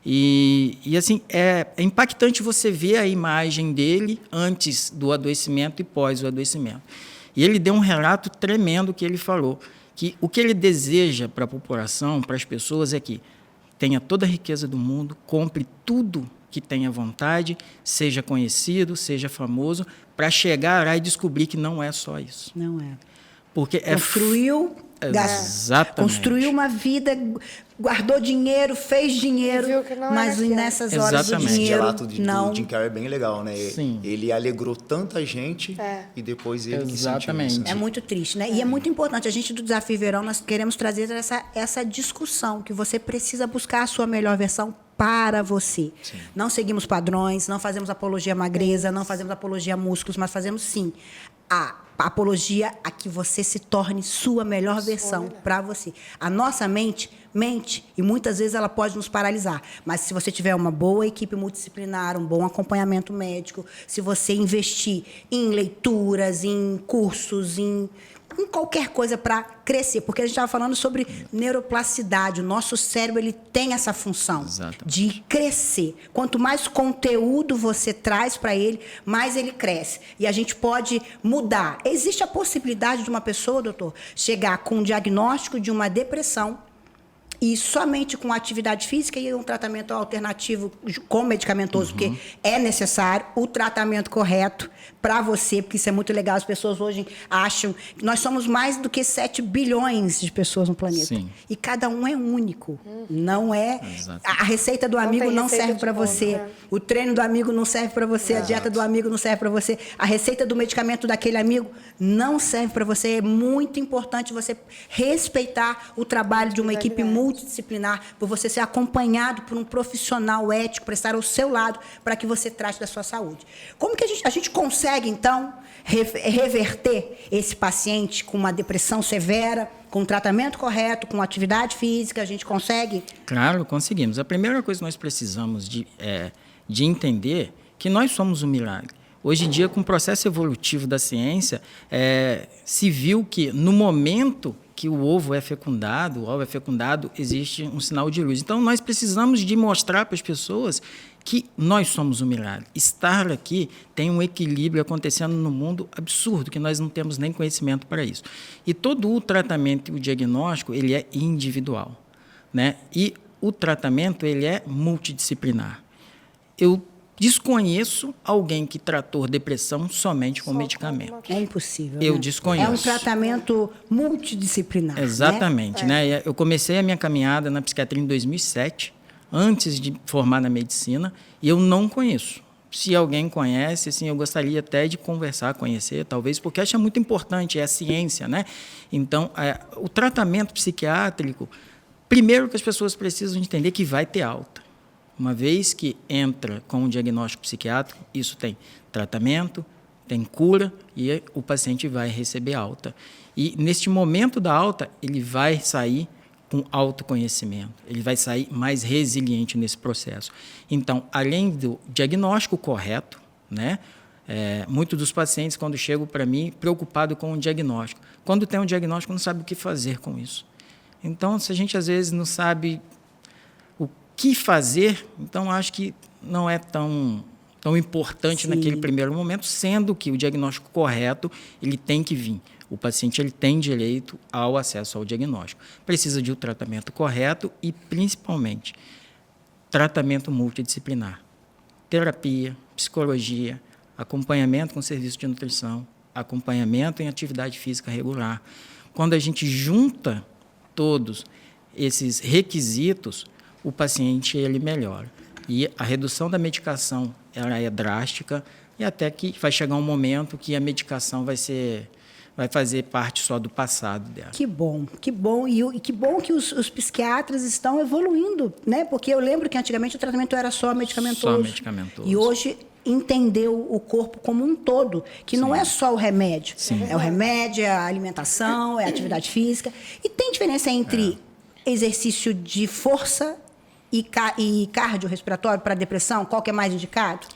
E assim, é impactante você ver a imagem dele antes do adoecimento e pós o adoecimento. E ele deu um relato tremendo que ele falou, que o que ele deseja para a população, para as pessoas, é que tenha toda a riqueza do mundo, compre tudo que tenha vontade, seja conhecido, seja famoso, para chegar lá e descobrir que não é só isso. Não é. Porque Exatamente. Construiu uma vida, guardou dinheiro, fez dinheiro, mas nessas horas o dinheiro Esse relato do Jim Carrey é bem legal, né? Sim. Ele alegrou tanta gente e depois ele que sentiu isso. É muito triste, né? E é muito importante. A gente do Desafio Verão, nós queremos trazer essa discussão, que você precisa buscar a sua melhor versão para você. Sim. Não seguimos padrões, não fazemos apologia à magreza, não fazemos apologia a músculos, mas fazemos, sim, a apologia a que você se torne sua melhor versão para você. A nossa mente e muitas vezes ela pode nos paralisar, mas se você tiver uma boa equipe multidisciplinar, um bom acompanhamento médico, se você investir em leituras, em cursos, em qualquer coisa para crescer, porque a gente estava falando sobre neuroplasticidade. O nosso cérebro ele tem essa função de crescer. Quanto mais conteúdo você traz para ele, mais ele cresce. E a gente pode mudar. Existe a possibilidade de uma pessoa, doutor, chegar com um diagnóstico de uma depressão e somente com atividade física e um tratamento alternativo com medicamentoso, porque é necessário o tratamento correto para você, porque isso é muito legal. As pessoas hoje acham que nós somos mais do que 7 bilhões de pessoas no planeta. Sim. E cada um é único. Não é... A receita do amigo não serve para você. O treino do amigo não serve para você. A dieta do amigo não serve para você. A receita do medicamento daquele amigo não serve para você. É muito importante você respeitar o trabalho de uma equipe multidisciplinar, por você ser acompanhado por um profissional ético para estar ao seu lado, para que você trate da sua saúde. Como que a gente consegue, então, reverter esse paciente com uma depressão severa, com um tratamento correto, com atividade física? A gente consegue? Claro, conseguimos. A primeira coisa que nós precisamos de entender que nós somos um milagre. Hoje em dia, com o processo evolutivo da ciência, se viu que no momento que o ovo é fecundado, existe um sinal de luz. Então, nós precisamos de mostrar para as pessoas que nós somos um milagre. Estar aqui tem um equilíbrio acontecendo no mundo absurdo, que nós não temos nem conhecimento para isso. E todo o tratamento e o diagnóstico, ele é individual, né? E o tratamento, ele é multidisciplinar. Eu desconheço alguém que tratou depressão somente com medicamento. É impossível. Eu né? desconheço. É um tratamento multidisciplinar. Exatamente. Né? Eu comecei a minha caminhada na psiquiatria em 2007, antes de formar na medicina, e eu não conheço. Se alguém conhece, assim, eu gostaria até de conversar, conhecer, talvez, porque acho muito importante, é a ciência, né? Então, o tratamento psiquiátrico, primeiro que as pessoas precisam entender que vai ter alta. Uma vez que entra com um diagnóstico psiquiátrico, isso tem tratamento, tem cura e o paciente vai receber alta. E, neste momento da alta, ele vai sair com autoconhecimento, ele vai sair mais resiliente nesse processo. Então, além do diagnóstico correto, né, muitos dos pacientes, quando chegam para mim, preocupados com o diagnóstico. Quando tem um diagnóstico, não sabe o que fazer com isso. Então, se a gente, às vezes, não sabe o que fazer, então acho que não é tão importante naquele primeiro momento, sendo que o diagnóstico correto ele tem que vir. O paciente ele tem direito ao acesso ao diagnóstico. Precisa de um tratamento correto e, principalmente, tratamento multidisciplinar. Terapia, psicologia, acompanhamento com serviço de nutrição, acompanhamento em atividade física regular. Quando a gente junta todos esses requisitos, o paciente ele melhora. E a redução da medicação ela é drástica, e até que vai chegar um momento que a medicação vai fazer parte só do passado dela. Que bom, que bom. E que bom que os psiquiatras estão evoluindo, né? Porque eu lembro que antigamente o tratamento era só medicamentoso. Só medicamentoso. E hoje entendeu o corpo como um todo, que não é só o remédio. Sim. É o remédio, é a alimentação, é a atividade física. E tem diferença entre exercício de força e cardiorrespiratório para depressão? Qual que é mais indicado?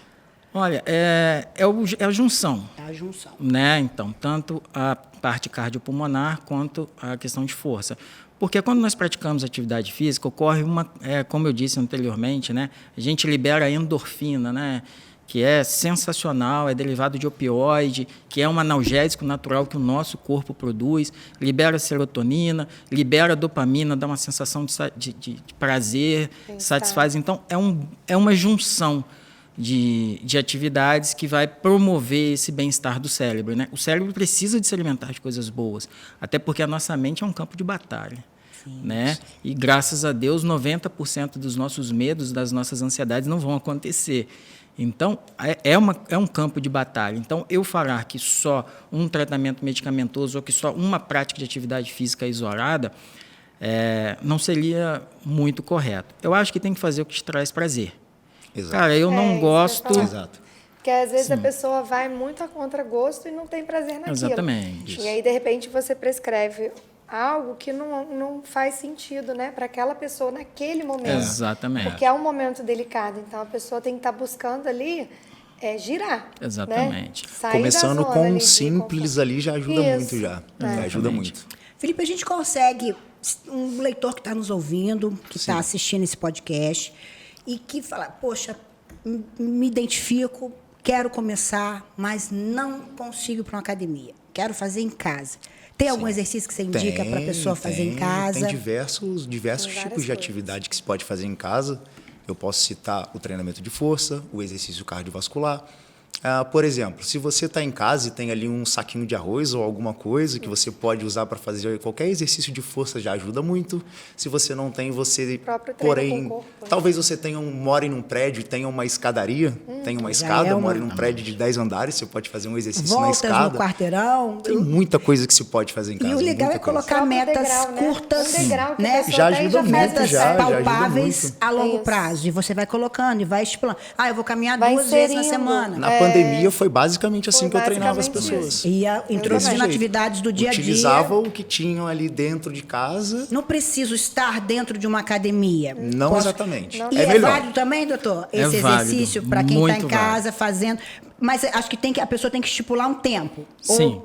Olha, é a junção. É a junção. Né? Então, tanto a parte cardiopulmonar quanto a questão de força. Porque quando nós praticamos atividade física, ocorre como eu disse anteriormente, né? A gente libera endorfina, né? Que é sensacional, é derivado de opioide, que é um analgésico natural que o nosso corpo produz, libera serotonina, libera dopamina, dá uma sensação de prazer, satisfaz. Então, é uma junção de atividades que vai promover esse bem-estar do cérebro, né? O cérebro precisa de se alimentar de coisas boas, até porque a nossa mente é um campo de batalha. Né? E, graças a Deus, 90% dos nossos medos, das nossas ansiedades não vão acontecer. Então, é um campo de batalha. Então, eu falar que só um tratamento medicamentoso ou que só uma prática de atividade física isolada não seria muito correto. Eu acho que tem que fazer o que te traz prazer. Exato. Cara, eu não gosto... Exato. Porque, às vezes, a pessoa vai muito a contragosto e não tem prazer naquilo. Exatamente. E aí, de repente, você prescreve algo que não faz sentido, né, para aquela pessoa naquele momento. Exatamente. Porque é um momento delicado. Então, a pessoa tem que estar buscando ali girar. Exatamente. Né? Sair Começando da zona com ali um de simples conforto. ali já ajuda muito já. Já ajuda muito. Felipe, a gente consegue, um leitor que está nos ouvindo, que está assistindo esse podcast, e que fala, poxa, me identifico, quero começar, mas não consigo ir para uma academia. Quero fazer em casa. Tem algum exercício que você indica para a pessoa fazer em casa? Tem diversos tipos de atividade que se pode fazer em casa. Eu posso citar o treinamento de força, o exercício cardiovascular. Por exemplo, se você está em casa e tem ali um saquinho de arroz ou alguma coisa que você pode usar para fazer qualquer exercício de força, já ajuda muito. Se você não tem, você... Porém, talvez você more num prédio e tenha uma escadaria, tenha uma escada, more num prédio de 10 andares, você pode fazer um exercício na escada. Voltas no quarteirão. Tem muita coisa que se pode fazer em casa. E o legal é colocar metas curtas, né? Já ajuda muito, metas já palpáveis ajuda muito. a longo prazo. E você vai colocando e vai estipulando. Eu vou caminhar 2 vezes na semana. Na pandemia foi basicamente assim que eu treinava as pessoas. Ia introduzindo atividades do dia a dia. Utilizava o que tinham ali dentro de casa. Não preciso estar dentro de uma academia. Não exatamente. E é melhor. válido também, doutor? Esse exercício para quem está em casa fazendo. Mas acho que a pessoa tem que estipular um tempo. Sim.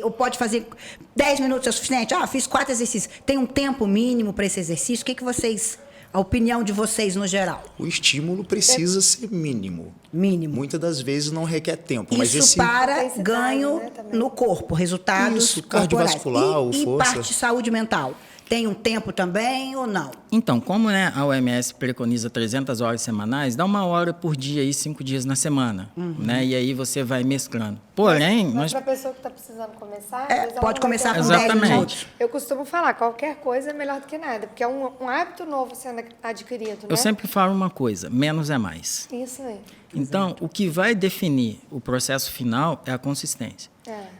Ou pode fazer 10 minutos é o suficiente. Fiz 4 exercícios. Tem um tempo mínimo para esse exercício? O que vocês... A opinião de vocês no geral? O estímulo precisa ser mínimo. Mínimo. Muitas das vezes não requer tempo. Isso mas esse... para ganho no corpo, resultados Isso, cardiovascular ou força. E parte de saúde mental. Tem um tempo também ou não? Então, como a OMS preconiza 300 horas semanais, dá 1 hora por dia e 5 dias na semana. Né? E aí você vai mesclando. Porém... Mas para a pessoa que está precisando começar... pode começar com 10 minutos. Eu costumo falar, qualquer coisa é melhor do que nada, porque é um hábito novo sendo adquirido, né? Eu sempre falo uma coisa, menos é mais. Isso aí. Então, o que vai definir o processo final é a consistência.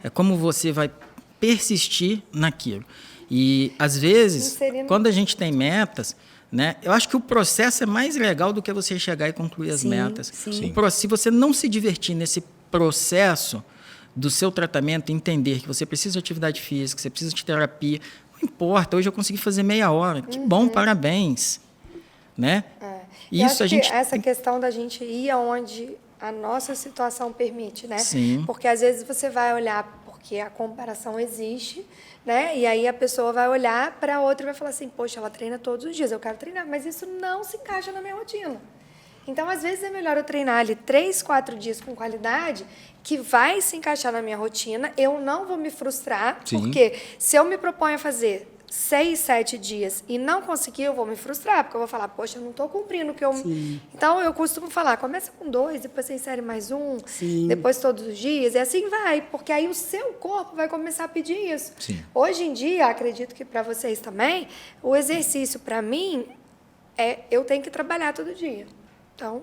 É como você vai persistir naquilo. E, às vezes, quando a gente tem metas, né, eu acho que o processo é mais legal do que você chegar e concluir as metas. Sim. Se você não se divertir nesse processo do seu tratamento, entender que você precisa de atividade física, que você precisa de terapia, não importa, hoje eu consegui fazer meia hora. Que bom, parabéns. Né? Isso a gente... Essa questão da gente ir aonde a nossa situação permite, né? Sim. Porque, às vezes, você vai olhar, porque a comparação existe, né? E aí a pessoa vai olhar para a outra e vai falar assim, poxa, ela treina todos os dias, eu quero treinar, mas isso não se encaixa na minha rotina. Então, às vezes, é melhor eu treinar ali 3, 4 dias com qualidade, que vai se encaixar na minha rotina, eu não vou me frustrar, porque se eu me proponho a fazer 6, 7 dias e não conseguir, eu vou me frustrar, porque eu vou falar, poxa, eu não estou cumprindo o que eu... Então, eu costumo falar, começa com 2, depois você insere mais 1, depois todos os dias, e assim vai, porque aí o seu corpo vai começar a pedir isso. Hoje em dia, acredito que para vocês também, o exercício, para mim, eu tenho que trabalhar todo dia. Então,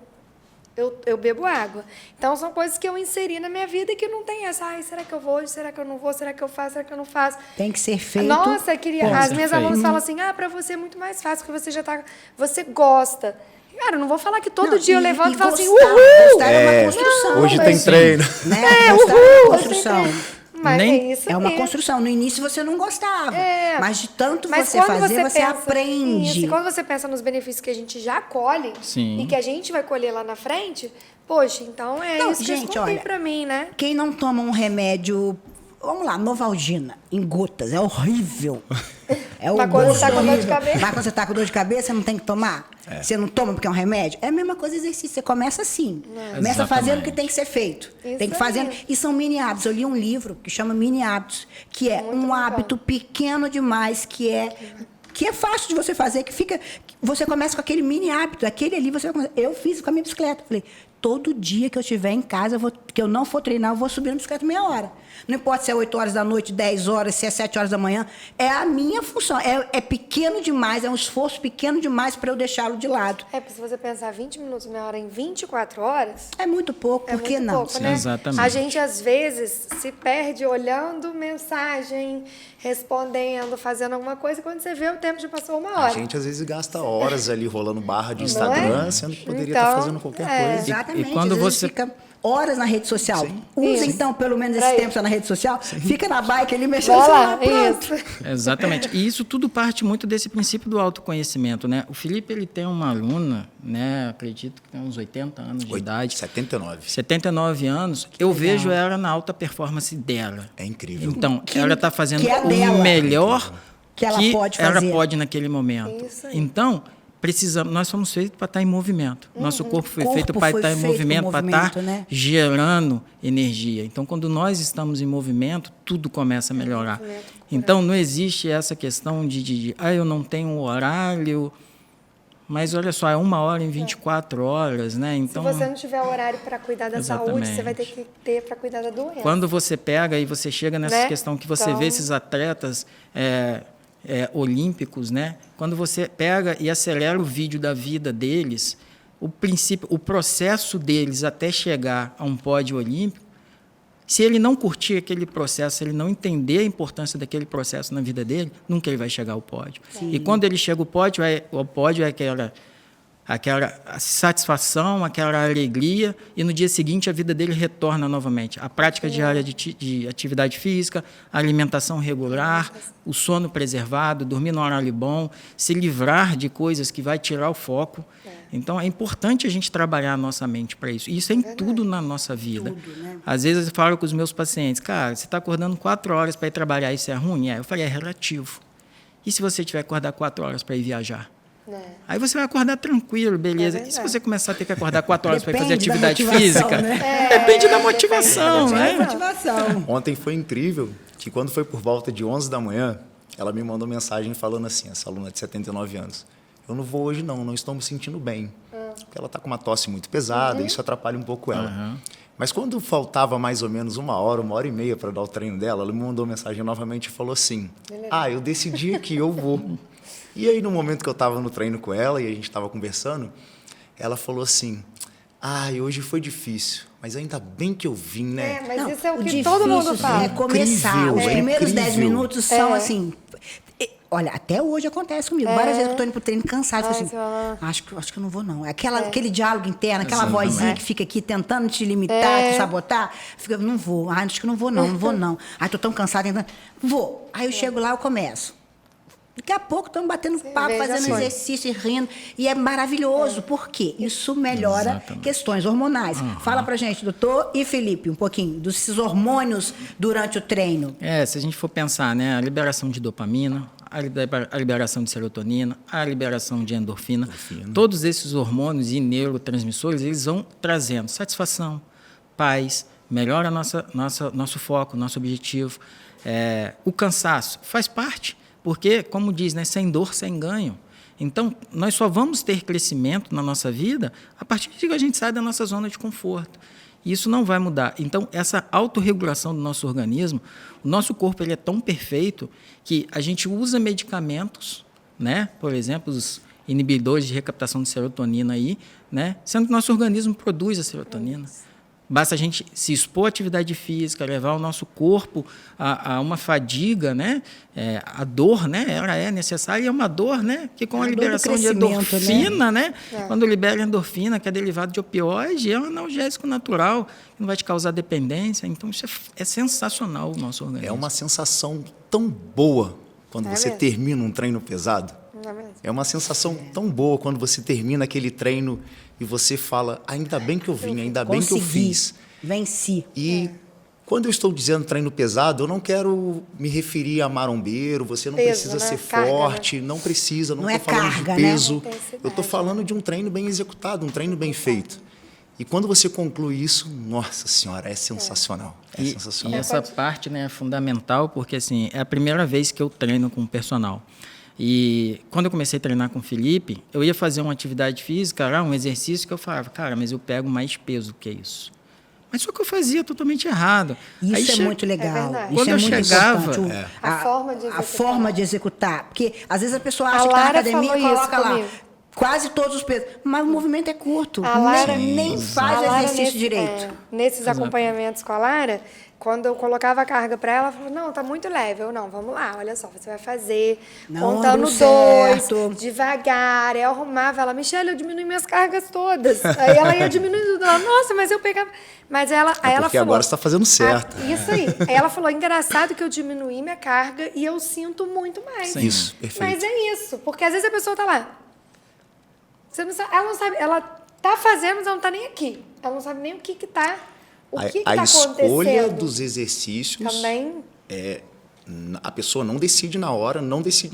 eu bebo água. Então, são coisas que eu inseri na minha vida e que não tem essa, será que eu vou hoje? Será que eu não vou? Será que eu faço? Será que eu não faço? Tem que ser feito. Nossa, as minhas alunas falam assim, para você é muito mais fácil, porque você gosta. Cara, eu não vou falar que todo dia eu levanto e falo assim, uhul! Gostar é uma construção. Hoje tem treino. Né? Gostar é uma construção. Mas É uma construção. No início você não gostava. Mas de tanto você quando fazer, você pensa, aprende. Isso, e quando você pensa nos benefícios que a gente já colhe e que a gente vai colher lá na frente, poxa, então isso gente, que eu pra mim, né? Quem não toma um remédio, vamos lá, Novalgina, em gotas, é horrível. É Mas quando você tá com dor de cabeça. Mas quando você tá com dor de cabeça, você não tem que tomar? Você não toma porque é um remédio? É a mesma coisa exercício. Você começa assim. Começa fazendo o que tem que ser feito. Isso tem que fazendo. E são mini hábitos. Eu li um livro que chama Mini Hábitos, que é muito um legal. hábito pequeno demais, que é fácil de você fazer, você começa com aquele mini hábito, aquele ali você vai começar. Eu fiz com a minha bicicleta. Falei, todo dia que eu estiver em casa, que eu não for treinar, eu vou subir na bicicleta meia hora. Não importa se é 8 horas da noite, 10 horas, se é 7 horas da manhã. É a minha função. É pequeno demais, é um esforço pequeno demais para eu deixá-lo de lado. Porque se você pensar 20 minutos, meia hora em 24 horas... É muito pouco, por que não? Pouco, né? Exatamente. A gente, às vezes, se perde olhando mensagem, respondendo, fazendo alguma coisa, e quando você vê, o tempo já passou 1 hora. A gente, às vezes, gasta horas ali rolando barra de Instagram, sendo que poderia estar fazendo qualquer coisa. Exatamente. E quando às vezes você fica horas na rede social. Usa, então, pelo menos esse tempo na rede social. Fica na bike ali, mexendo no celular, pronto. Exatamente. E isso tudo parte muito desse princípio do autoconhecimento, né? O Felipe, ele tem uma aluna, né? Acredito que tem uns 80 anos de idade. 79. 79 anos. Eu vejo ela na alta performance dela. É incrível. Então, ela está fazendo é o dela. melhor Que ela pode fazer. ela pode naquele momento. Isso aí. Então, nós fomos feitos para estar em movimento. Nosso corpo foi feito para estar em feito movimento, para estar né? gerando energia. Então, quando nós estamos em movimento, tudo começa a melhorar. Então, não existe essa questão de eu não tenho um horário, mas olha só, é 1 hora em 24 horas, né? Então, se você não tiver horário para cuidar da saúde, Exatamente. você vai ter que ter para cuidar da doença. quando você pega e você chega nessa Né? questão que você Então- vê esses atletas olímpicos, né? Quando você pega e acelera o vídeo da vida deles, o processo deles até chegar a um pódio olímpico, se ele não curtir aquele processo, se ele não entender a importância daquele processo na vida dele, nunca ele vai chegar ao pódio. E quando ele chega ao pódio é aquela satisfação, aquela alegria, e no dia seguinte a vida dele retorna novamente. A prática diária de atividade física, a alimentação regular, o sono preservado, dormir no horário bom, se livrar de coisas que vai tirar o foco. Então, é importante a gente trabalhar a nossa mente para isso. E isso é em tudo na nossa vida. Tudo, né? Às vezes eu falo com os meus pacientes, cara, você está acordando 4 horas para ir trabalhar, isso é ruim? Eu falei, é relativo. E se você tiver que acordar 4 horas para ir viajar? Aí você vai acordar tranquilo, beleza. E se você começar a ter que acordar 4 horas para ir fazer Depende da atividade motivação, física? né? Depende da motivação, né? Motivação. Ontem foi incrível que quando foi por volta de 11 da manhã, ela me mandou mensagem falando assim, essa aluna de 79 anos, eu não vou hoje não estou me sentindo bem. Porque ela está com uma tosse muito pesada, isso atrapalha um pouco ela. Mas quando faltava mais ou menos 1 hora e meia para dar o treino dela, ela me mandou mensagem novamente e falou assim, eu decidi que eu vou. E aí, no momento que eu estava no treino com ela e a gente estava conversando, ela falou assim, hoje foi difícil, mas ainda bem que eu vim, né? Mas isso é o que difícil todo mundo fala. É começar. Incrível, Os primeiros 10 incrível. minutos são assim... Olha, até hoje acontece comigo. Várias vezes que eu estou indo pro treino cansado, eu falo assim, acho que eu não vou, não. Aquele diálogo interno, aquela vozinha que fica aqui tentando te limitar, te sabotar. Fica, não vou. Acho que não vou, não vou, não. Estou tão cansada ainda. Vou. Aí eu chego lá, eu começo. Daqui a pouco estamos batendo papo, fazendo exercício e rindo. E é maravilhoso. Por quê? Isso melhora questões hormonais. Fala pra gente, doutor e Felipe, um pouquinho desses hormônios durante o treino. Se a gente for pensar, né, a liberação de dopamina, a liberação de serotonina, a liberação de endorfina, todos esses hormônios e neurotransmissores, eles vão trazendo satisfação, paz, melhora nosso foco, nosso objetivo. O cansaço faz parte, porque, como diz, né, sem dor, sem ganho. Então, nós só vamos ter crescimento na nossa vida a partir de que a gente sai da nossa zona de conforto. E isso não vai mudar. Então, essa autorregulação do nosso organismo, o nosso corpo ele é tão perfeito que a gente usa medicamentos, né? Por exemplo, inibidores de recaptação de serotonina aí, né? Sendo que nosso organismo produz a serotonina. Basta a gente se expor à atividade física, levar o nosso corpo a uma fadiga, né? A dor, né? Ela é necessária e é uma dor, né? Que com a liberação de endorfina, né? Quando libera endorfina, que é derivado de opioide, é um analgésico natural, que não vai te causar dependência. Então, isso é sensacional o nosso organismo. É uma sensação tão boa quando você termina um treino pesado. É uma sensação tão boa quando você termina aquele treino e você fala, ainda bem que eu vim, ainda bem que eu fiz. Venci. E quando eu estou dizendo treino pesado, eu não quero me referir a marombeiro, você não precisa ser forte, não precisa, não estou falando de peso. Eu estou falando de um treino bem executado, um treino bem feito. E quando você conclui isso, nossa senhora, é sensacional. É sensacional. E essa parte, né, é fundamental, porque assim, é a primeira vez que eu treino com personal. E quando eu comecei a treinar com o Felipe, eu ia fazer uma atividade física, um exercício que eu falava, cara, mas eu pego mais peso que isso. Mas só que eu fazia totalmente errado. Isso é muito legal. É isso quando é eu muito chegava, importante. A forma de executar. Porque às vezes a pessoa acha que tá na academia e coloca lá quase todos os pesos. Mas o movimento é curto. A Lara nem faz o exercício direito. Nesses acompanhamentos com a Lara, quando eu colocava a carga para ela, ela falou, não, tá muito leve. Eu, não, vamos lá, olha só, você vai fazer, contando 2, devagar. Eu arrumava ela, Michele, eu diminui minhas cargas todas. Aí ela ia diminuindo, ela, nossa, mas eu pegava... Mas ela, aí ela porque falou, agora você está fazendo certo. Isso aí. Aí ela falou, engraçado que eu diminuí minha carga e eu sinto muito mais. Sim. Isso, perfeito. Mas é isso, porque às vezes a pessoa tá lá, você não sabe, ela não sabe, ela tá fazendo, mas ela não tá nem aqui. Ela não sabe nem o que tá... A escolha dos exercícios também a pessoa não decide na hora,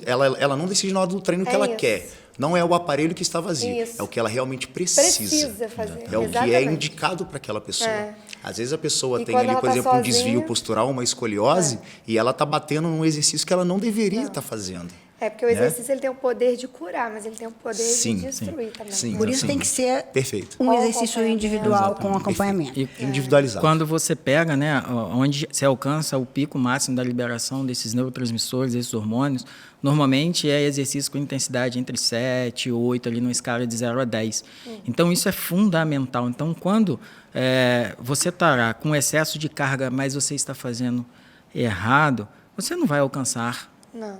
ela não decide na hora do treino que ela quer. Não é o aparelho que está vazio, é o que ela realmente precisa fazer. É o que é indicado para aquela pessoa. Às vezes a pessoa tem ali, por exemplo, um desvio postural, uma escoliose, e ela está batendo num exercício que ela não deveria estar fazendo. Porque o exercício ele tem o poder de curar, mas ele tem o poder de destruir também. Sim, por isso tem que ser um exercício individual com acompanhamento. Individualizado. Quando você pega, né, onde você alcança o pico máximo da liberação desses neurotransmissores, desses hormônios, normalmente é exercício com intensidade entre 7 e 8, ali numa escala de 0 a 10. Então, isso é fundamental. Então, quando você estará com excesso de carga, mas você está fazendo errado, você não vai alcançar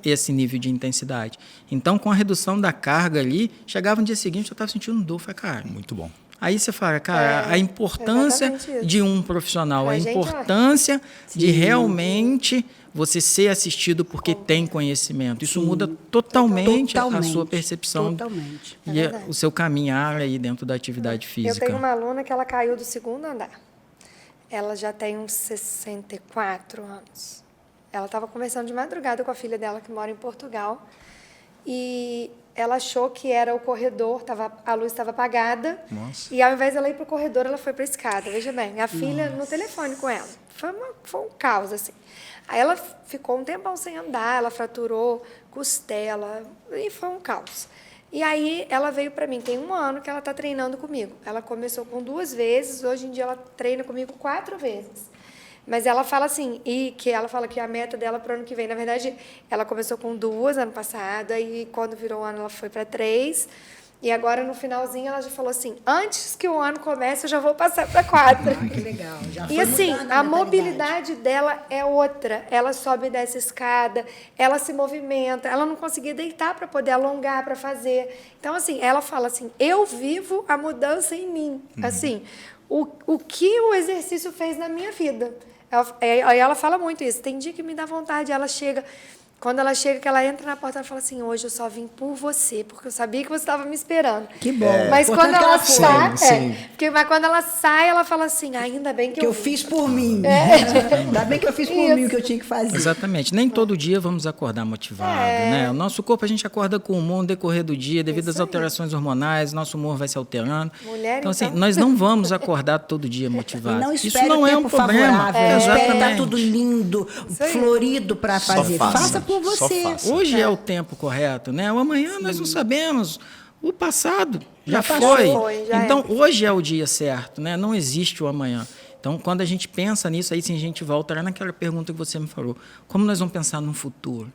esse nível de intensidade. Então, com a redução da carga ali, chegava no dia seguinte, eu estava sentindo dor. Falei, cara... Muito bom. Aí você fala, cara, a importância de um profissional, a importância de realmente você ser assistido porque tem conhecimento. Isso muda totalmente a sua percepção e o seu caminhar aí dentro da atividade física. Eu tenho uma aluna que ela caiu do 2º andar. Ela já tem uns 64 anos. Ela estava conversando de madrugada com a filha dela, que mora em Portugal, e ela achou que era o corredor, a luz estava apagada, e ao invés dela ir para o corredor, ela foi para a escada. Veja bem, a filha no telefone com ela. Foi um caos, assim. Aí ela ficou um tempão sem andar, ela fraturou costela, e foi um caos. E aí ela veio para mim, tem 1 ano que ela está treinando comigo. Ela começou com 2 vezes, hoje em dia ela treina comigo 4 vezes. Mas ela fala assim, ela fala que a meta dela para o ano que vem, na verdade, ela começou com 2 ano passado, e quando virou o ano ela foi para 3, e agora no finalzinho ela já falou assim, antes que o ano comece eu já vou passar para 4. Que legal. Já e assim, a mobilidade dela é outra, ela sobe e desce escada, ela se movimenta, ela não conseguia deitar para poder alongar, para fazer. Então assim, ela fala assim, eu vivo a mudança em mim, assim, o que o exercício fez na minha vida. Ela fala muito isso. Tem dia que me dá vontade. Quando ela chega, que ela entra na porta, ela fala assim, hoje eu só vim por você, porque eu sabia que você estava me esperando. Que bom. Mas quando ela sai, mas quando ela sai, ela fala assim, ainda bem que eu fiz por mim. Ainda bem que eu fiz por mim o que eu tinha que fazer. Exatamente. Nem todo dia vamos acordar motivado, né? O nosso corpo, a gente acorda com o humor no decorrer do dia, devido às alterações hormonais, nosso humor vai se alterando. Então, assim, nós não vamos acordar todo dia motivado. Não Isso não é um problema. Espere estar tudo lindo, florido para fazer. Faça por você. Hoje é o tempo correto, né? O amanhã nós não sabemos. O passado já foi. Então, hoje é o dia certo, né? Não existe o amanhã. Então, quando a gente pensa nisso, aí sim a gente volta lá naquela pergunta que você me falou. Como nós vamos pensar no futuro?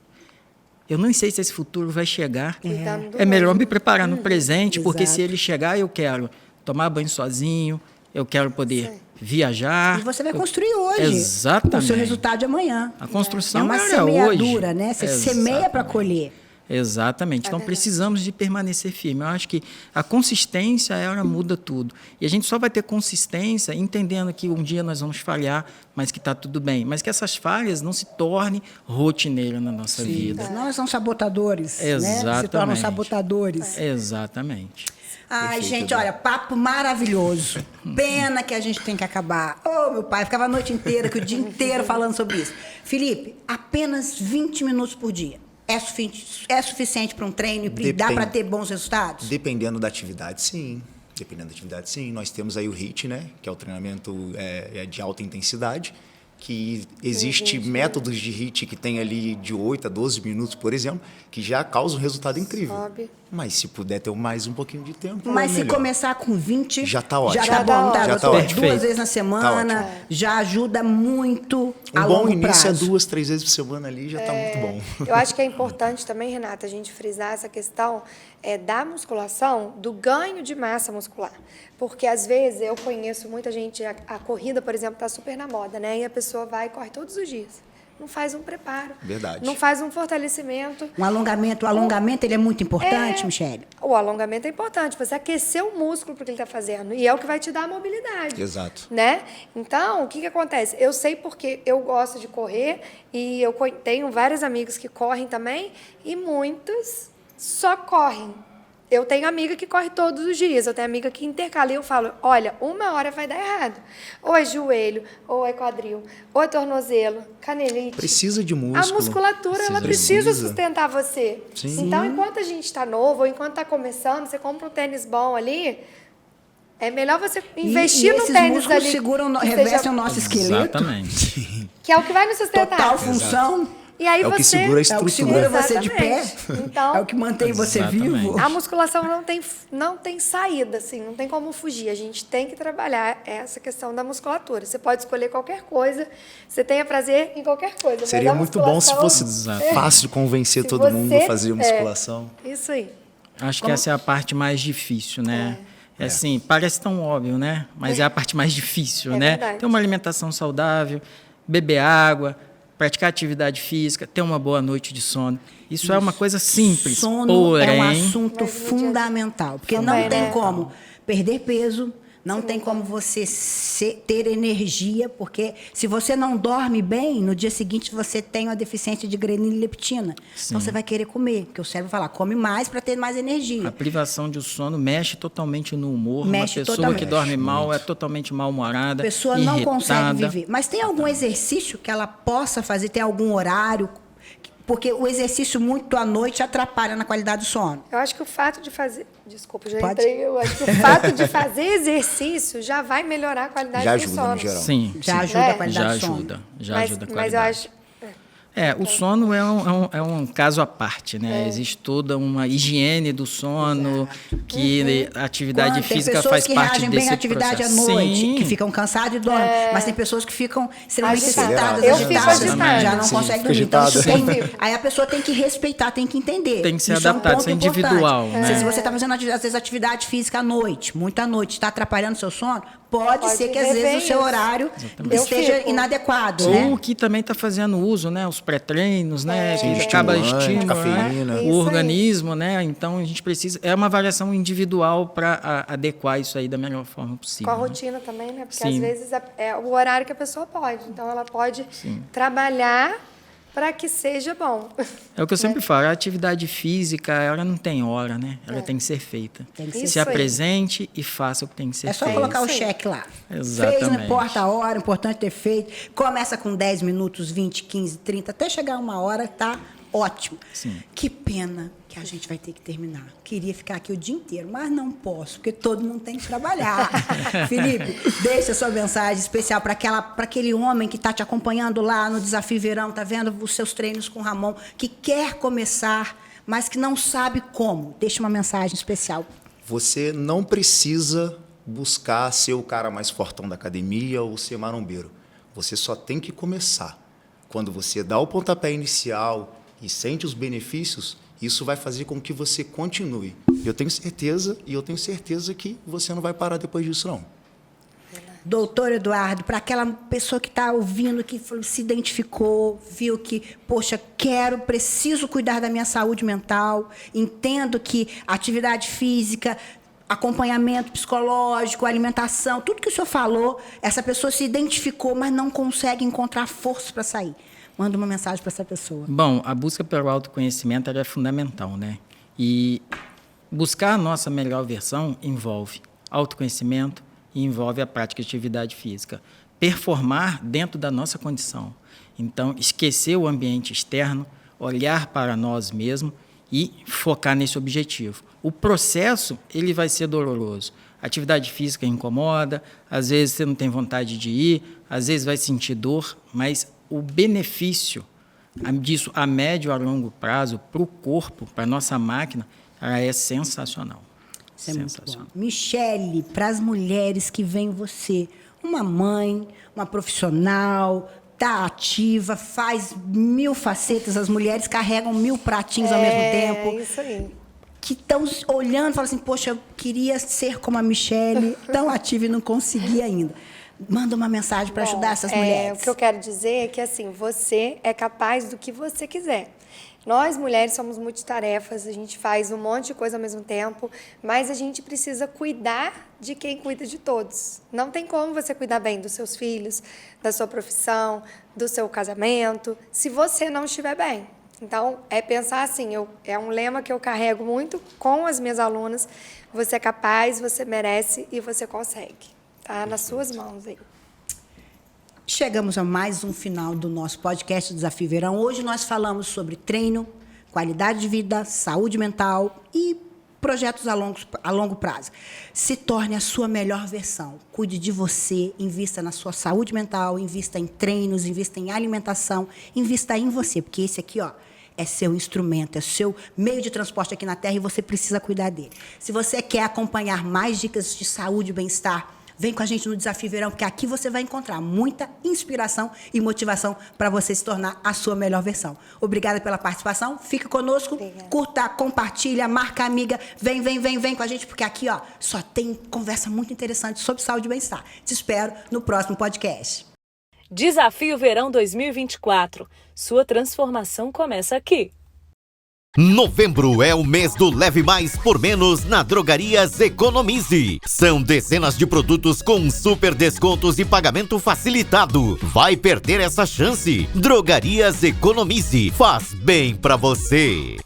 eu não sei se esse futuro vai chegar. Cuidando do É melhor novo. me preparar no presente, porque Exato. se ele chegar, eu quero tomar banho sozinho, eu quero poder viajar. E você vai eu- construir hoje Exatamente. o seu resultado de amanhã. A construção é uma era semeadura, hoje. né? Você semeia para Exatamente. colher. Exatamente. Então, verdade. precisamos de permanecer firme. Eu acho que a consistência, ela muda tudo. E a gente só vai ter consistência entendendo que um dia nós vamos falhar, mas que está tudo bem. Mas que essas falhas não se tornem rotineiras na nossa vida. Senão eles são sabotadores, né? Se tornam Exatamente. sabotadores. Exatamente. Ai, gente, olha, papo maravilhoso. Pena que a gente tem que acabar. Ô, meu pai, ficava a noite inteira, que o dia inteiro falando sobre isso. Felipe, apenas 20 minutos por dia. É suficiente para um treino e dá para ter bons resultados? Dependendo da atividade, sim. Dependendo da atividade, sim. Nós temos aí o HIIT, né? Que é o treinamento de alta intensidade, que existe métodos de HIIT que tem ali de 8 a 12 minutos, por exemplo, que já causam um resultado incrível. Sobe. Mas se puder ter mais um pouquinho de tempo, Mas é se melhor. começar com 20, Já tá ótimo. Já tá bom, tá, Já tá doutor? ótimo. 2 vezes na Tá semana, ótimo. já ajuda muito Um a bom longo início prazo. é 2, 3 vezes por semana ali, já tá muito bom. Eu acho que é importante também, Renata, a gente frisar essa questão da musculação, do ganho de massa muscular. Porque, às vezes, eu conheço muita gente, a corrida, por exemplo, está super na moda, né? E a pessoa vai e corre todos os dias. Não faz um preparo. Verdade. Não faz um fortalecimento. O alongamento ele é muito importante, Michele. O alongamento é importante, você aquecer o músculo para o que ele está fazendo. E é o que vai te dar a mobilidade. Exato. Né? Então, o que acontece? Eu sei porque eu gosto de correr e eu tenho vários amigos que correm também e muitos só correm. Eu tenho amiga que corre todos os dias, eu tenho amiga que intercala e eu falo, olha, 1 hora vai dar errado. Ou é joelho, ou é quadril, ou é tornozelo, canelite. Precisa de A músculo. musculatura, ela precisa Precisa. sustentar você. Sim. Então, enquanto a gente está novo, ou enquanto está começando, você compra um tênis bom ali, é melhor você investir e no esses tênis músculos ali. seguram, que revestem seja- o nosso esqueleto. Exatamente. Que é o que vai nos sustentar. Total função. E aí É o que você... segura a É o que estrutura. segura você de pé. Exatamente. Então, É o que mantém você Exatamente. vivo. a musculação não tem saída, assim, não tem como fugir. A gente tem que trabalhar essa questão da musculatura. Você pode escolher qualquer coisa, você tenha prazer em qualquer coisa. mas Seria a muito bom se fosse Exato. fácil convencer Se todo mundo a você- fazer musculação. Isso aí. Acho que essa é a parte mais difícil, né? É assim, parece tão óbvio, né? Mas é a parte mais difícil, É né? verdade. Ter uma alimentação saudável, beber água, praticar atividade física, ter uma boa noite de sono. Isso é uma coisa simples, Sono porém... é um assunto Mas no dia a dia- fundamental, porque Também, não tem né? como perder peso, não tem como você ter energia, porque se você não dorme bem, no dia seguinte você tem uma deficiência de granina e leptina. Então você vai querer comer, porque o cérebro vai falar, come mais para ter mais energia. A privação de sono mexe totalmente no humor. Mexe Uma pessoa totalmente. que dorme mal é totalmente mal-humorada, A pessoa não consegue irritada. viver. Mas tem algum exercício que ela possa fazer? Tem algum horário? Porque o exercício muito à noite atrapalha na qualidade do sono. Eu acho que o fato de fazer... Desculpa, já Pode? entrei. Eu acho que o fato de fazer exercício já vai melhorar a qualidade Já do ajuda, sono. no geral. Sim, Já sim. ajuda É. a qualidade Já do sono. ajuda. Já Mas, ajuda a mas qualidade. eu acho... O sono é um caso à parte, né? Existe toda uma higiene do sono, que a atividade Tem física pessoas faz que parte reagem desse bem à atividade processo. à noite, Sim. que ficam cansadas e dormem. Mas tem pessoas que ficam extremamente Agitadas. excitadas, Eu fico agitadas, agitada. já não Sim, conseguem fica dormir. Então, isso agitada. tem- aí a pessoa tem que respeitar, tem que entender. Tem que se Isso é um adaptar, ponto isso é importante. individual, né? Se você está fazendo, às vezes, atividade física à noite, muito à noite, está atrapalhando o seu sono, pode ser que, às rever vezes, o seu isso. horário Eu esteja fico. inadequado, né? Ou que também está fazendo uso, né? Os pré-treinos, né? Que Sim, acaba estimulante, estímulo, cafeína. né? Isso O aí. organismo, né? Então a gente precisa. É uma avaliação individual para adequar isso aí da melhor forma possível. Com a né? rotina também, né? Porque Sim. às vezes é o horário que a pessoa pode. Então ela pode trabalhar para que seja bom. É o que eu sempre falo, a atividade física, ela não tem hora, né? Ela tem que ser feita. Tem que ser Isso Se aí. apresente e faça o que tem que ser É só feito. colocar o Isso aí. cheque lá. Exatamente. Fez, não importa a hora, o importante é ter feito. Começa com 10 minutos, 20, 15, 30, até chegar uma hora, tá ótimo. Sim. Que pena que a gente vai ter que terminar. Queria ficar aqui o dia inteiro, mas não posso, porque todo mundo tem que trabalhar. Felipe, deixa a sua mensagem especial para aquele homem que está te acompanhando lá no Desafio Verão, tá vendo os seus treinos com o Ramon, que quer começar, mas que não sabe como. Deixa uma mensagem especial. Você não precisa buscar ser o cara mais fortão da academia ou ser marombeiro. Você só tem que começar. Quando você dá o pontapé inicial e sente os benefícios, isso vai fazer com que você continue. Eu tenho certeza que você não vai parar depois disso, não. Doutor Eduardo, para aquela pessoa que está ouvindo, que se identificou, viu que, poxa, preciso cuidar da minha saúde mental, entendo que atividade física, acompanhamento psicológico, alimentação, tudo que o senhor falou, essa pessoa se identificou, mas não consegue encontrar força para sair. Manda uma mensagem para essa pessoa. Bom, a busca pelo autoconhecimento é fundamental, né? E buscar a nossa melhor versão envolve autoconhecimento e envolve a prática de atividade física. Performar dentro da nossa condição. Então, esquecer o ambiente externo, olhar para nós mesmos e focar nesse objetivo. O processo, ele vai ser doloroso. A atividade física incomoda, às vezes você não tem vontade de ir, às vezes vai sentir dor, mas o benefício disso a médio e a longo prazo para o corpo, para a nossa máquina, é sensacional. Isso é muito bom. Michele, para as mulheres que veem você, uma mãe, uma profissional, está ativa, faz 1000 facetas, as mulheres carregam 1000 pratinhos ao mesmo tempo. É isso aí. Que estão olhando e falam assim, poxa, eu queria ser como a Michele, tão ativa e não consegui ainda. Manda uma mensagem para ajudar essas mulheres. O que eu quero dizer é que, assim, você é capaz do que você quiser. Nós, mulheres, somos multitarefas, a gente faz um monte de coisa ao mesmo tempo, mas a gente precisa cuidar de quem cuida de todos. Não tem como você cuidar bem dos seus filhos, da sua profissão, do seu casamento, se você não estiver bem. Então, é pensar assim, é um lema que eu carrego muito com as minhas alunas, você é capaz, você merece e você consegue. Tá nas suas mãos aí. Chegamos a mais um final do nosso podcast Desafio Verão. Hoje nós falamos sobre treino, qualidade de vida, saúde mental e projetos a longo prazo. Se torne a sua melhor versão. Cuide de você, invista na sua saúde mental, invista em treinos, invista em alimentação, invista em você, porque esse aqui, é seu instrumento, é seu meio de transporte aqui na Terra e você precisa cuidar dele. Se você quer acompanhar mais dicas de saúde e bem-estar, vem com a gente no Desafio Verão, porque aqui você vai encontrar muita inspiração e motivação para você se tornar a sua melhor versão. Obrigada pela participação. Fica conosco, curta, compartilha, marca a amiga. Vem com a gente, porque aqui só tem conversa muito interessante sobre saúde e bem-estar. Te espero no próximo podcast. Desafio Verão 2024. Sua transformação começa aqui. Novembro é o mês do Leve Mais por Menos na Drogarias Economize. São dezenas de produtos com super descontos e pagamento facilitado. Vai perder essa chance? Drogarias Economize. Faz bem pra você.